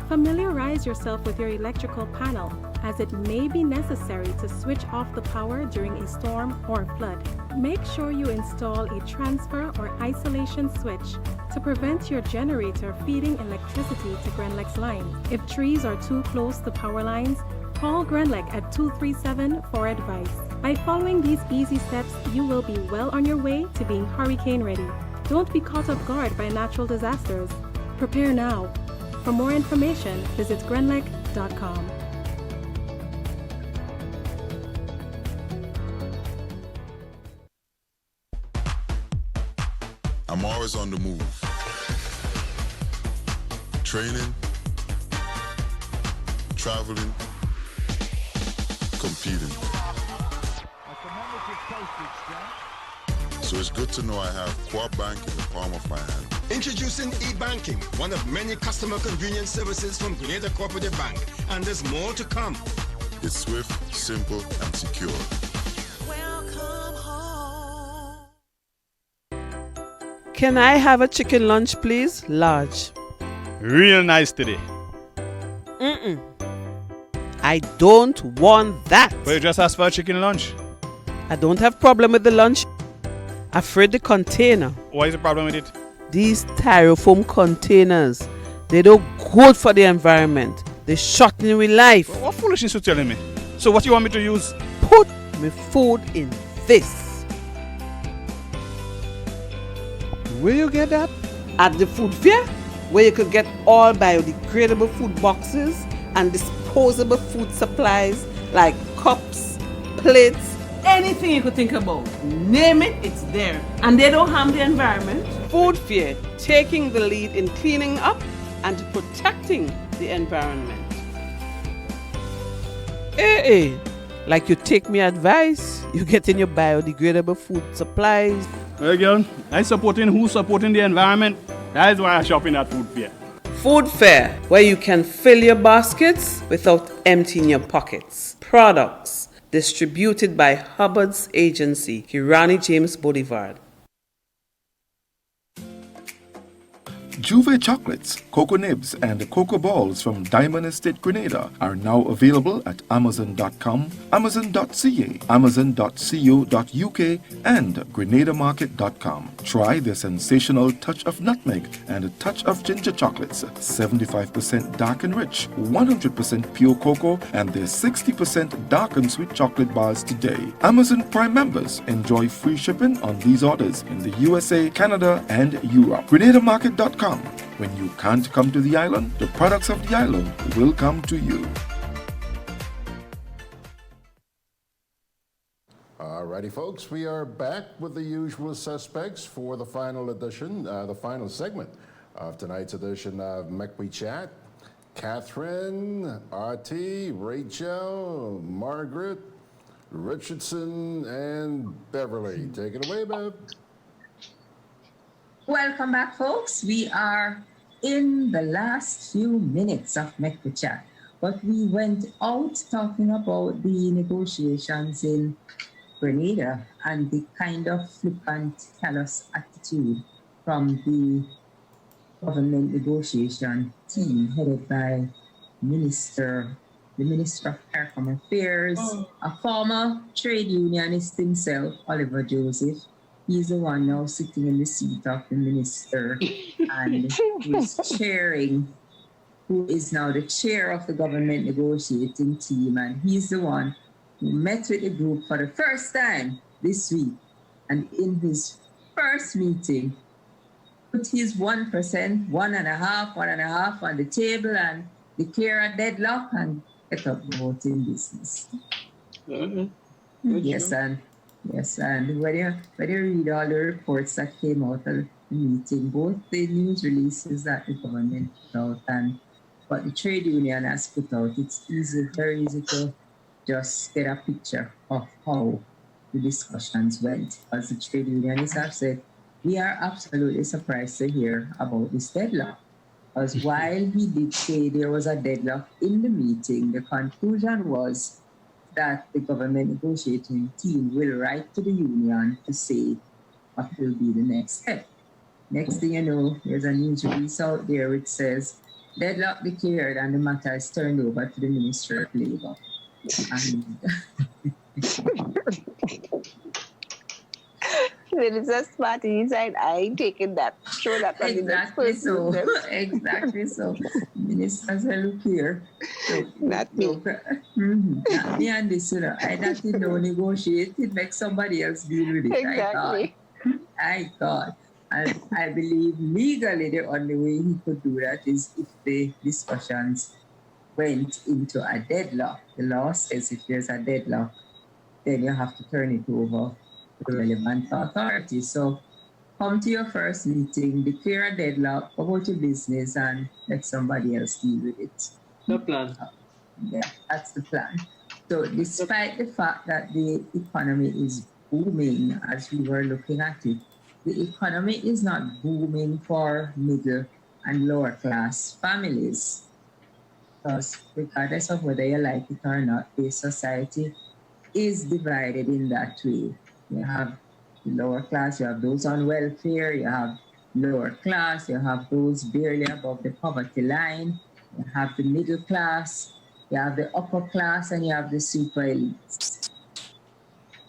Familiarize yourself with your electrical panel, as it may be necessary to switch off the power during a storm or flood. Make sure you install a transfer or isolation switch to prevent your generator feeding electricity to Grenlec's line. If trees are too close to power lines, call Grenlec at 237 for advice. By following these easy steps, you will be well on your way to being hurricane ready. Don't be caught off guard by natural disasters. Prepare now. For more information, visit grenlec.com. I'm always on the move. Training, traveling, competing. So it's good to know I have Quad Bank in the palm of my hand. Introducing e-banking, one of many customer convenience services from Grenada Cooperative Bank, and there's more to come. It's swift, simple, and secure. Can I have a chicken lunch, please? Large. Real nice today. Mm-mm. I don't want that. But you just asked for a chicken lunch. I don't have problem with the lunch. Afraid the container. What is the problem with it? These styrofoam containers, they don't good for the environment. They shorten with life. What foolishness you telling me? So what you want me to use? Put my food in this. Where you get that? At the food fair, where you could get all biodegradable food boxes and disposable food supplies like cups, plates, anything you could think about. Name it, it's there. And they don't harm the environment. Food fair, taking the lead in cleaning up and protecting the environment. Hey, like you take me advice, you get in your biodegradable food supplies. Well, girl, I supporting who's supporting the environment. That is why I shop in at food fair. Food fair, where you can fill your baskets without emptying your pockets. Products distributed by Hubbard's agency, Kirani James Boulevard. Juve chocolates, cocoa nibs, and cocoa balls from Diamond Estate Grenada are now available at Amazon.com, Amazon.ca, Amazon.co.uk, and GrenadaMarket.com. Try the sensational touch of nutmeg and a touch of ginger chocolates, 75% dark and rich, 100% pure cocoa, and their 60% dark and sweet chocolate bars today. Amazon Prime members enjoy free shipping on these orders in the USA, Canada, and Europe. GrenadaMarket.com. When you can't come to the island, the products of the island will come to you. Alrighty, folks, we are back with the usual suspects for the final edition, the final segment of tonight's edition of Mek We Chat. Catherine, Athie, Rachel, Margaret, Richardson, and Beverley. Take it away, Bev. Welcome back, folks. We are in the last few minutes of Mek We Chat, but we went out talking about the negotiations in Grenada and the kind of flippant, callous attitude from the government negotiation team headed by the Minister of CARICOM Affairs, a former trade unionist himself, Oliver Joseph. He's the one now sitting in the seat of the minister and who is now the chair of the government negotiating team. And he's the one who met with the group for the first time this week. And in his first meeting, put his 1%, 1.5 on the table and declare a deadlock and get up voting business. Yes, and when you read all the reports that came out of the meeting, both the news releases that the government put out and what the trade union has put out, it's very easy to just get a picture of how the discussions went. As the trade unionists have said, we are absolutely surprised to hear about this deadlock. Because while he did say there was a deadlock in the meeting, the conclusion was that the government negotiating team will write to the union to say what will be the next step. Next thing you know, there's a news release out there which says deadlock declared and the matter is turned over to the Ministry of Labour. It's a smart inside. I ain't taking that. Show that on exactly the so. Exactly so. Ministers are look here. So, not me. Not me and this, I not negotiate it, make somebody else deal with it. Exactly. I thought. And I believe legally the only way he could do that is if the discussions went into a deadlock. The law says if there's a deadlock, then you have to turn it over to the relevant authority. So come to your first meeting, declare a deadlock, go about your business, and let somebody else deal with it. The plan. Yeah, that's the plan. So despite the fact that the economy is booming as we were looking at it, the economy is not booming for middle and lower class families. Because regardless of whether you like it or not, the society is divided in that way. You have the lower class, you have those on welfare, you have lower class, you have those barely above the poverty line, you have the middle class, you have the upper class, and you have the super elites.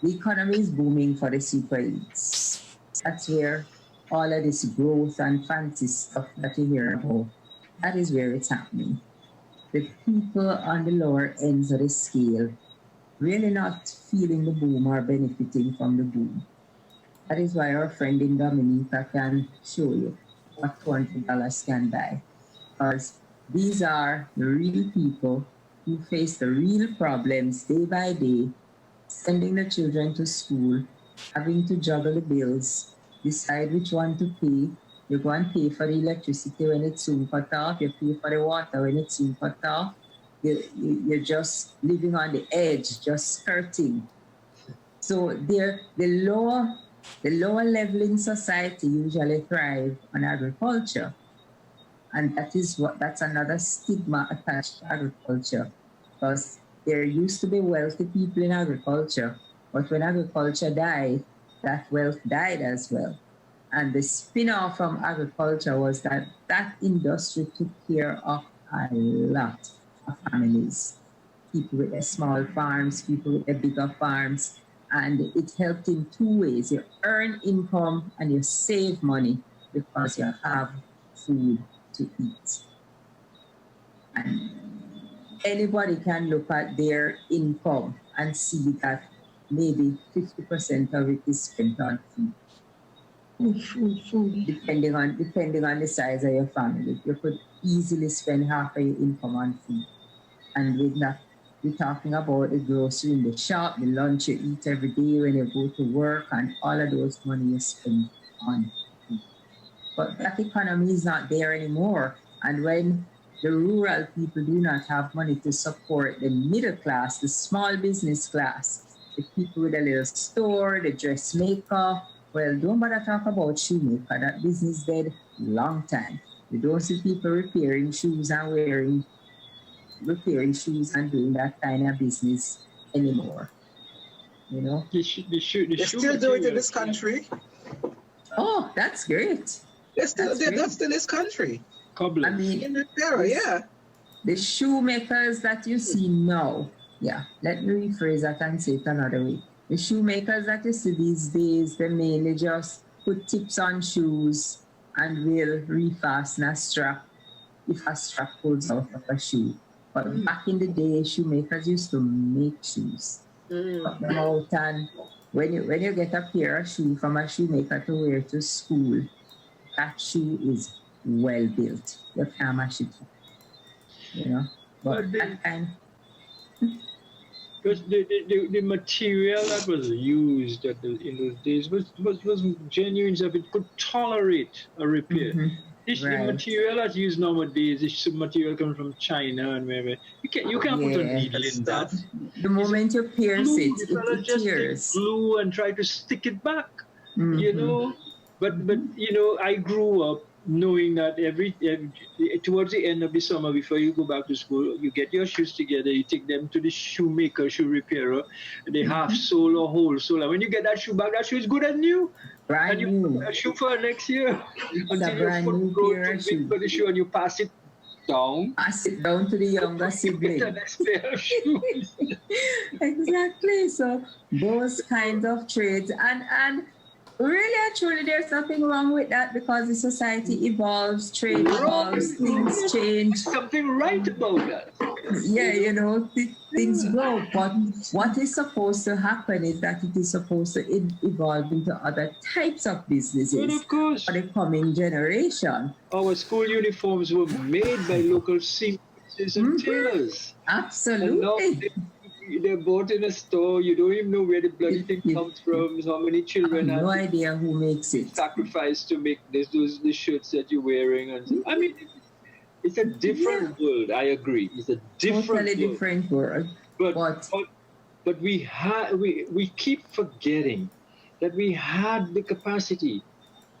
The economy is booming for the super elites. That's where all of this growth and fancy stuff that you hear about, that is where it's happening. The people on the lower ends of the scale really not feeling the boom or benefiting from the boom. That is why our friend in Dominica can show you what $20 can buy. Because these are the real people who face the real problems day by day, sending the children to school, having to juggle the bills, decide which one to pay. You go and pay for the electricity when it's soon cut off. You pay for the water when it's soon cut off. You're just living on the edge, just skirting. So the lower level in society usually thrive on agriculture. And that's another stigma attached to agriculture. Because there used to be wealthy people in agriculture, but when agriculture died, that wealth died as well. And the spin-off from agriculture was that industry took care of a lot of families, people with their small farms, people with their bigger farms, and it helped in two ways. You earn income and you save money because you have food to eat. And anybody can look at their income and see that maybe 50% of it is spent on food. Depending on the size of your family, you could easily spend half of your income on food. And with that, we're talking about the grocery in the shop, the lunch you eat every day when you go to work, and all of those money you spend on food. But that economy is not there anymore. And when the rural people do not have money to support the middle class, the small business class, the people with a little store, the dressmaker, well, don't bother talk about shoemaker. That business dead long time. You don't see people repairing shoes and doing that kind of business anymore. You know? They still do it in this country. Oh, that's great. That's in this country. I mean, in Grenada, yeah. The shoemakers that you see now, yeah, let me rephrase that and say it another way. The shoemakers that you see these days, they mainly just put tips on shoes and will refasten a strap if a strap pulls out of a shoe. But back in the day, shoemakers used to make shoes. Put them out, and when you get a pair of shoes from a shoemaker to wear to school, that shoe is well built. You can't mash it up. You know? But that kind. Because the material that was used in those days was genuine, so it could tolerate a repair. The material that's used nowadays, this material comes from China and wherever. You can't put a needle in that. The moment you pierce it just tears. Glue and try to stick it back. You know, but you know, I grew up knowing that every towards the end of the summer, before you go back to school, you get your shoes together, you take them to the shoemaker, shoe repairer, and they half sole or whole sole. And when you get that shoe back, that shoe is good as new. Brand and you put a shoe for next year until your foot grows too big for the shoe, and you pass it down. Pass it down to the younger sibling. The next pair of shoes. Exactly. So those kinds of trades and really, actually, there's nothing wrong with that because the society evolves, trade evolves, things change. Something right about that. Yeah, you know, things grow. But what is supposed to happen is that it is supposed to evolve into other types of businesses for the coming generation. Our school uniforms were made by local seamstresses and tailors. Absolutely. They're bought in a store. You don't even know where the bloody thing comes from. How many children have no idea who makes it. Sacrificed to make the shirts that you're wearing. And I mean, it's a different world. I agree. It's a different world. But we keep forgetting that we had the capacity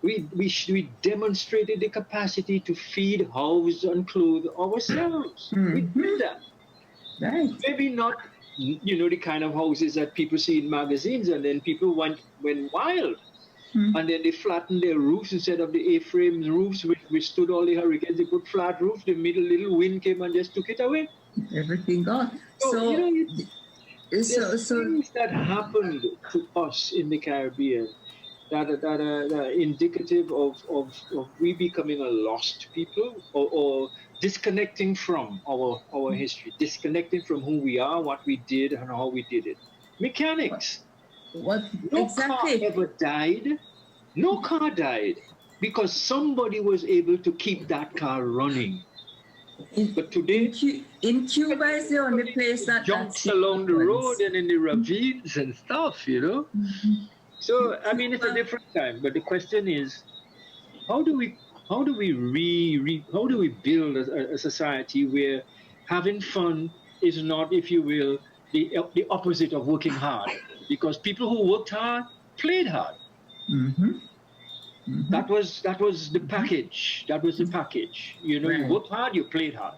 We demonstrated the capacity to feed, house, and clothe ourselves. We did that. Right. Maybe not, the kind of houses that people see in magazines, and then people went wild. And then they flattened their roofs instead of the A-frame roofs, which withstood all the hurricanes. They put flat roofs. The little wind came and just took it away. Everything gone. So there's things that happened to us in the Caribbean that are indicative of we becoming a lost people, or disconnecting from our history, disconnecting from who we are, what we did, and how we did it. Mechanics. No car ever died. No car died because somebody was able to keep that car running. But today, in Cuba is the only place that jumps along the road and in the ravines and stuff, So I mean, it's a different time. But the question is, how do we build a society where having fun is not, if you will, the opposite of working hard? Because people who worked hard played hard. That was the package. That was the package. You worked hard, you played hard.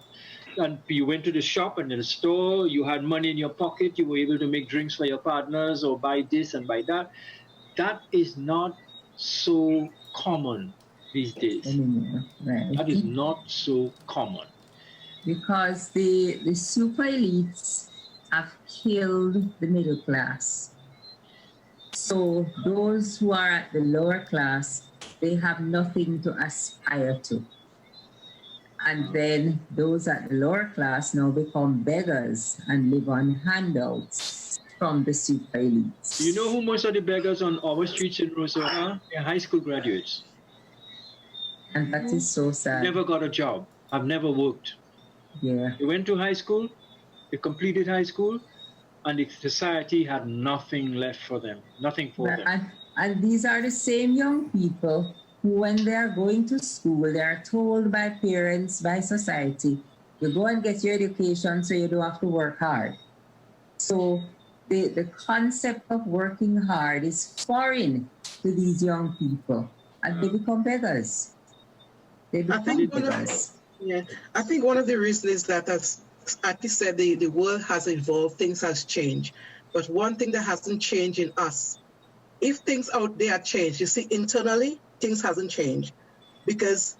And you went to the shop and in the store, you had money in your pocket, you were able to make drinks for your partners or buy this and buy that. That is not so common these days. Right. That is not so common. Because the super elites have killed the middle class. So those who are at the lower class, they have nothing to aspire to. And then those at the lower class now become beggars and live on handouts from the super elites. You know who most of the beggars on our streets in Roseau are? They're high school graduates. And that is so sad. Never got a job. I've never worked. Yeah. They went to high school, they completed high school, and the society had nothing left for them, nothing for them. And these are the same young people who, when they are going to school, they are told by parents, by society, you go and get your education so you don't have to work hard. So the concept of working hard is foreign to these young people, and they become beggars. They become beggars. I think one of the reasons is that, as Athie said, the world has evolved, things has changed. But one thing that hasn't changed in us, if things out there changed, you see, internally, things hasn't changed. Because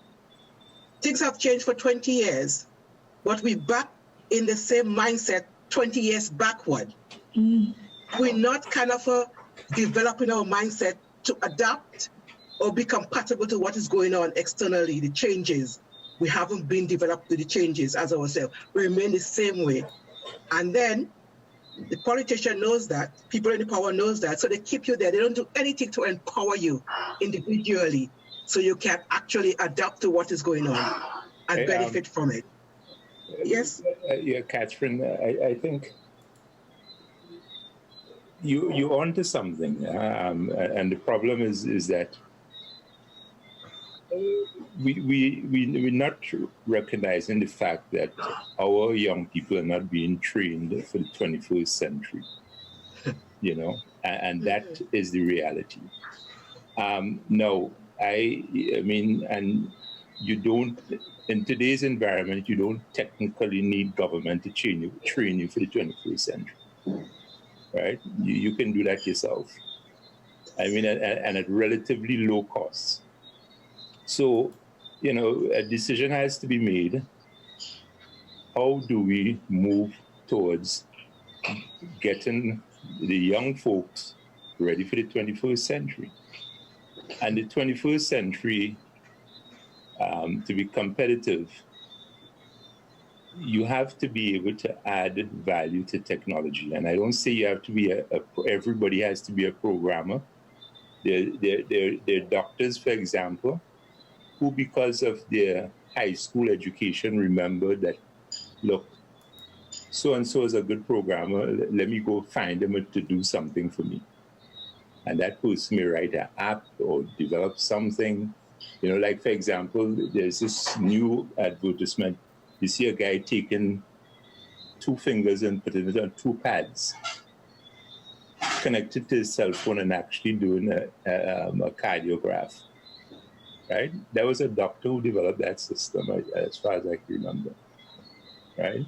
things have changed for 20 years, but we're back in the same mindset 20 years backward. We're not kind of developing our mindset to adapt or be compatible to what is going on externally, the changes. We haven't been developed to the changes as ourselves. We remain the same way. And then the politician knows that, people in the power knows that, so they keep you there. They don't do anything to empower you individually so you can actually adapt to what is going on and benefit from it. Yes? Yeah, Catherine, I think you're onto something. And the problem is that we're not recognizing the fact that our young people are not being trained for the 21st century, and that is the reality. No, I mean, and you don't, in today's environment, you don't technically need government to train you for the 21st century, right? You can do that yourself. I mean, and at relatively low costs. So, a decision has to be made. How do we move towards getting the young folks ready for the 21st century? And the 21st century, to be competitive, you have to be able to add value to technology. And I don't say you have to be everybody has to be a programmer. There are doctors, for example, who, because of their high school education, remember that, look, so-and-so is a good programmer, let me go find them to do something for me. And that person may write an app or develop something. Like, for example, there's this new advertisement. You see a guy taking 2 fingers and putting it on 2 pads, connected to his cell phone and actually doing a cardiograph. right? There was a doctor who developed that system, as far as I can remember, right?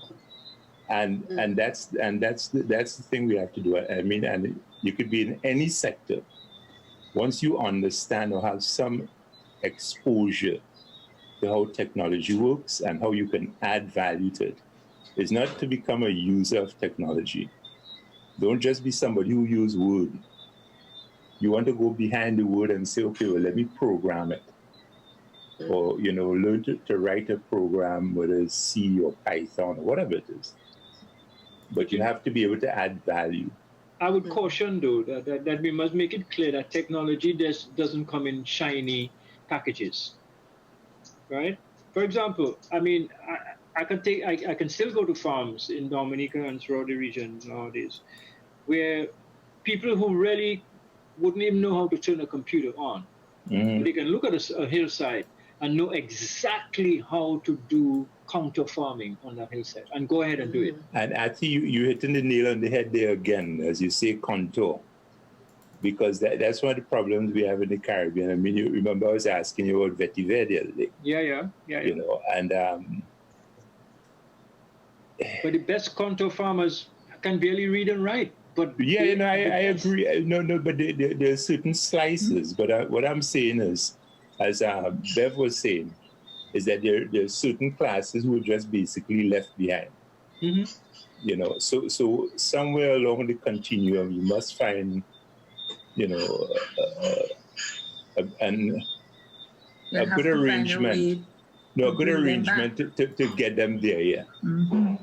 And that's the thing we have to do. I mean, and you could be in any sector. Once you understand or have some exposure to how technology works and how you can add value to it, it's not to become a user of technology. Don't just be somebody who uses Word. You want to go behind the Word and say, okay, well, let me program it. Or, you know, learn to write a program, whether it's C or Python or whatever it is. But you have to be able to add value. I would caution, though, that we must make it clear that technology doesn't come in shiny packages, right? For example, I mean, I can still go to farms in Dominica and throughout the region nowadays, where people who really wouldn't even know how to turn a computer on, they can look at a hillside and know exactly how to do counter farming on that hillside and go ahead and do it. And Athie, you hitting the nail on the head there again, as you say, contour. Because that's one of the problems we have in the Caribbean. I mean, you remember I was asking you about vetiver the other day. Yeah. You know, and but the best contour farmers can barely read and write. But yeah, you know, I agree. No, but there are certain slices. But what I'm saying is, as Bev was saying, is that there are certain classes who are just basically left behind. You know, so somewhere along the continuum, you must find, you know, a good arrangement. No, a good arrangement to get them there, yeah.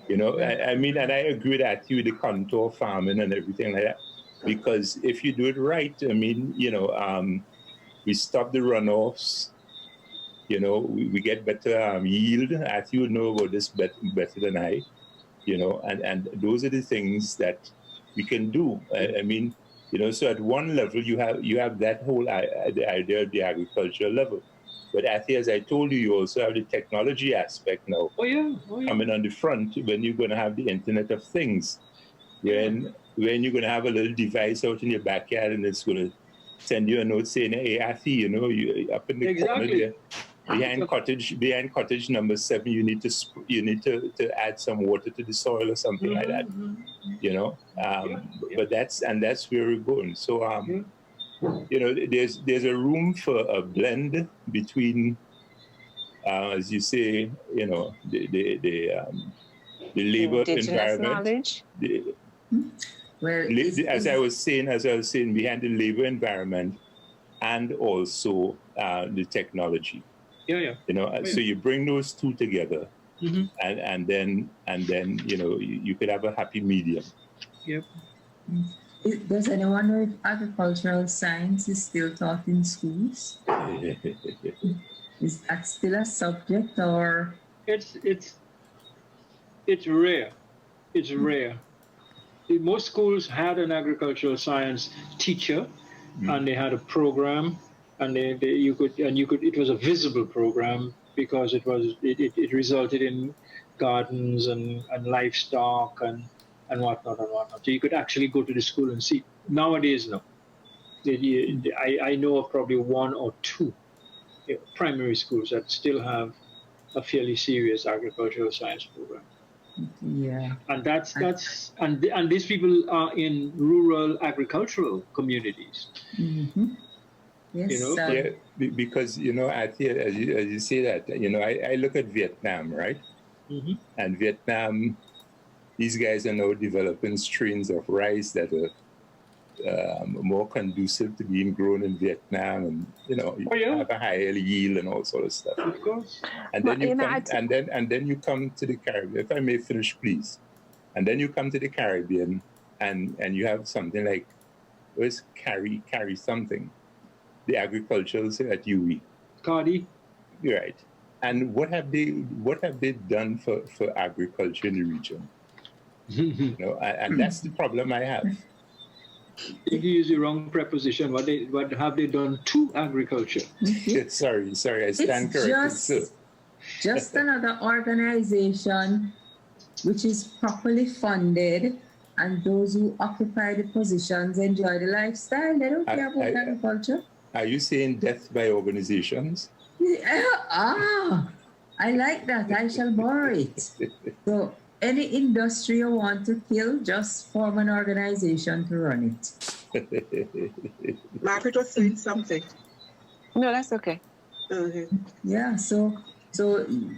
You know, I mean, and I agree that with the contour farming and everything like that. Because if you do it right, I mean, you know, we stop the runoffs, you know, we get better yield. Athie would know about this better than I, you know, and those are the things that we can do. I mean, you know, so at one level, you have that whole the idea of the agricultural level. But Athie, as I told you, you also have the technology aspect now. Oh yeah. Coming on the front when you're going to have the Internet of Things. When you're going to have a little device out in your backyard and it's going to send you a note saying, hey, Athie, you know, you up in the corner there, behind cottage number 7, you need to add some water to the soil or something like that. You know, but that's where we're going. So you know, there's a room for a blend between, as you say, you know, the labor environment. As I was saying, behind the labor environment, and also the technology. Yeah. You know, so you bring those two together, and then you know you could have a happy medium. Yep. Does anyone know if agricultural science is still taught in schools? Is that still a subject, or? It's rare. It's rare. Most schools had an agricultural science teacher, and they had a program, and it was a visible program because it resulted in gardens and livestock and whatnot. So you could actually go to the school and see. Nowadays, no. I know of probably 1 or 2 primary schools that still have a fairly serious agricultural science program. Yeah. And and these people are in rural agricultural communities. Yes. You know, because you know, as you say that, you know, I look at Vietnam, right? And Vietnam, these guys are now developing strains of rice that are more conducive to being grown in Vietnam, and you know, have a higher yield and all sort of stuff. Of course. And then then you come to the Caribbean. If I may finish, please. And then you come to the Caribbean, and you have something like, where's carry something, the agricultural at UE. Cardi. Right. And what have they done for agriculture in the region? You know, and that's the problem I have. You use the wrong preposition. What have they done to agriculture? Sorry, I stand corrected. Just another organization which is properly funded, and those who occupy the positions enjoy the lifestyle. They don't care about agriculture. Are you saying death by organizations? I like that. I shall borrow it. So any industry you want to kill, just form an organization to run it. Margaret was saying something. No, that's okay. Okay. Yeah, so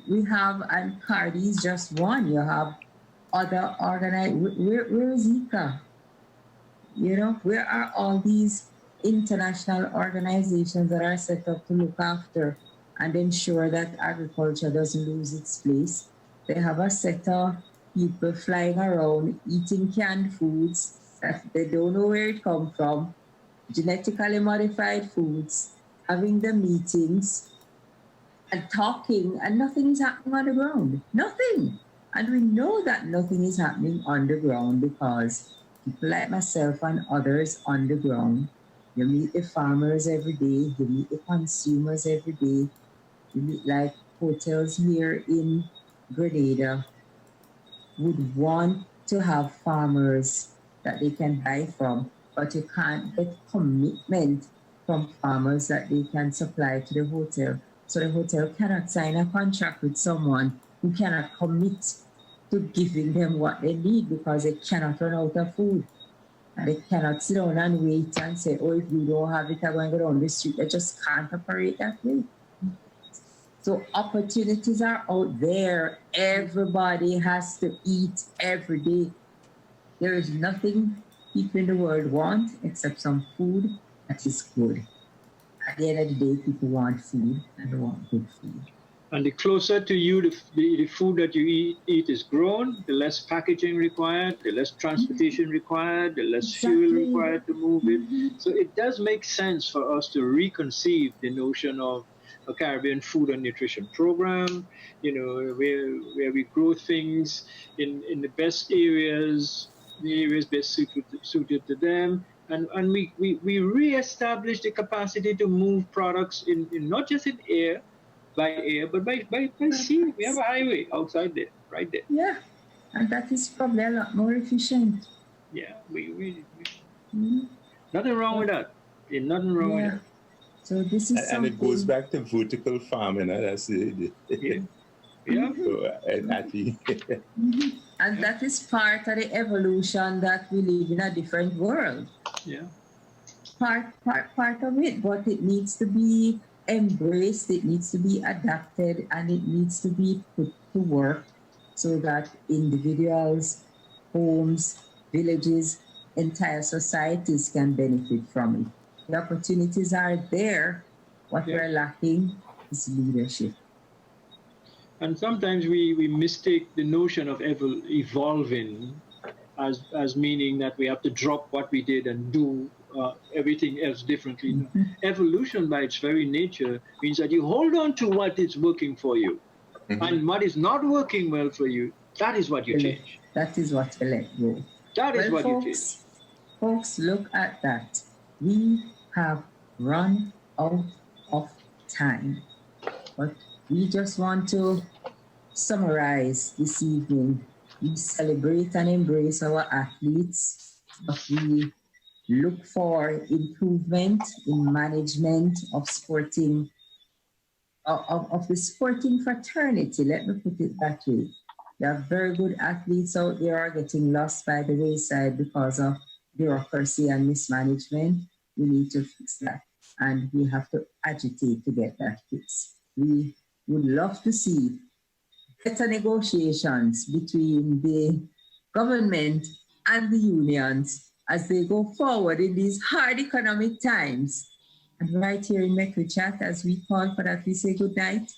we have, and Cardi is just one. You have other where is Zika? You know, where are all these international organizations that are set up to look after and ensure that agriculture doesn't lose its place? They have a set of people flying around eating canned foods that they don't know where it comes from, genetically modified foods, having the meetings and talking, and nothing is happening on the ground. Nothing. And we know that nothing is happening on the ground because people like myself and others on the ground, you meet the farmers every day, you meet the consumers every day, you meet like hotels here in Grenada would want to have farmers that they can buy from, but you can't get commitment from farmers that they can supply to the hotel. So the hotel cannot sign a contract with someone who cannot commit to giving them what they need because they cannot run out of food. And they cannot sit down and wait and say, oh, if you don't have it, I'm going to go down the street. They just can't operate that way. So opportunities are out there. Everybody has to eat every day. There is nothing people in the world want except some food that is good. At the end of the day, people want food and they want good food. And the closer to you the food that you eat is grown, the less packaging required, the less transportation required, the less fuel required to move it. So it does make sense for us to reconceive the notion of a Caribbean food and nutrition program, you know, where we grow things in the best areas, the areas best suited to them. And we re-establish the capacity to move products in not just in air, by air, but by sea. We have a highway outside there, right there. Yeah, and that is probably a lot more efficient. Yeah, nothing wrong with that. Nothing wrong with that. So this is and it goes back to vertical farming. That's the yeah. So, and that is part of the evolution that we live in a different world. Yeah. Part of it, but it needs to be embraced, it needs to be adapted, and it needs to be put to work so that individuals, homes, villages, entire societies can benefit from it. The opportunities are there. What we're lacking is leadership. And sometimes we mistake the notion of evolving as meaning that we have to drop what we did and do everything else differently. Mm-hmm. Evolution by its very nature means that you hold on to what is working for you. Mm-hmm. And what is not working well for you, that is what you change. That is what you let go. That is what you change. Folks, look at that. We have run out of time. But we just want to summarize this evening. We celebrate and embrace our athletes, but we look for improvement in management of sporting, of the sporting fraternity, let me put it that way. There are very good athletes out there are getting lost by the wayside because of bureaucracy and mismanagement. We need to fix that, and we have to agitate to get that fixed. We would love to see better negotiations between the government and the unions as they go forward in these hard economic times. And right here in Mek We Chat, as we call for that, we say good night.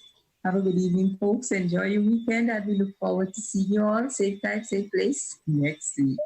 Have a good evening, folks. Enjoy your weekend, and we look forward to seeing you all safe time, safe place next week.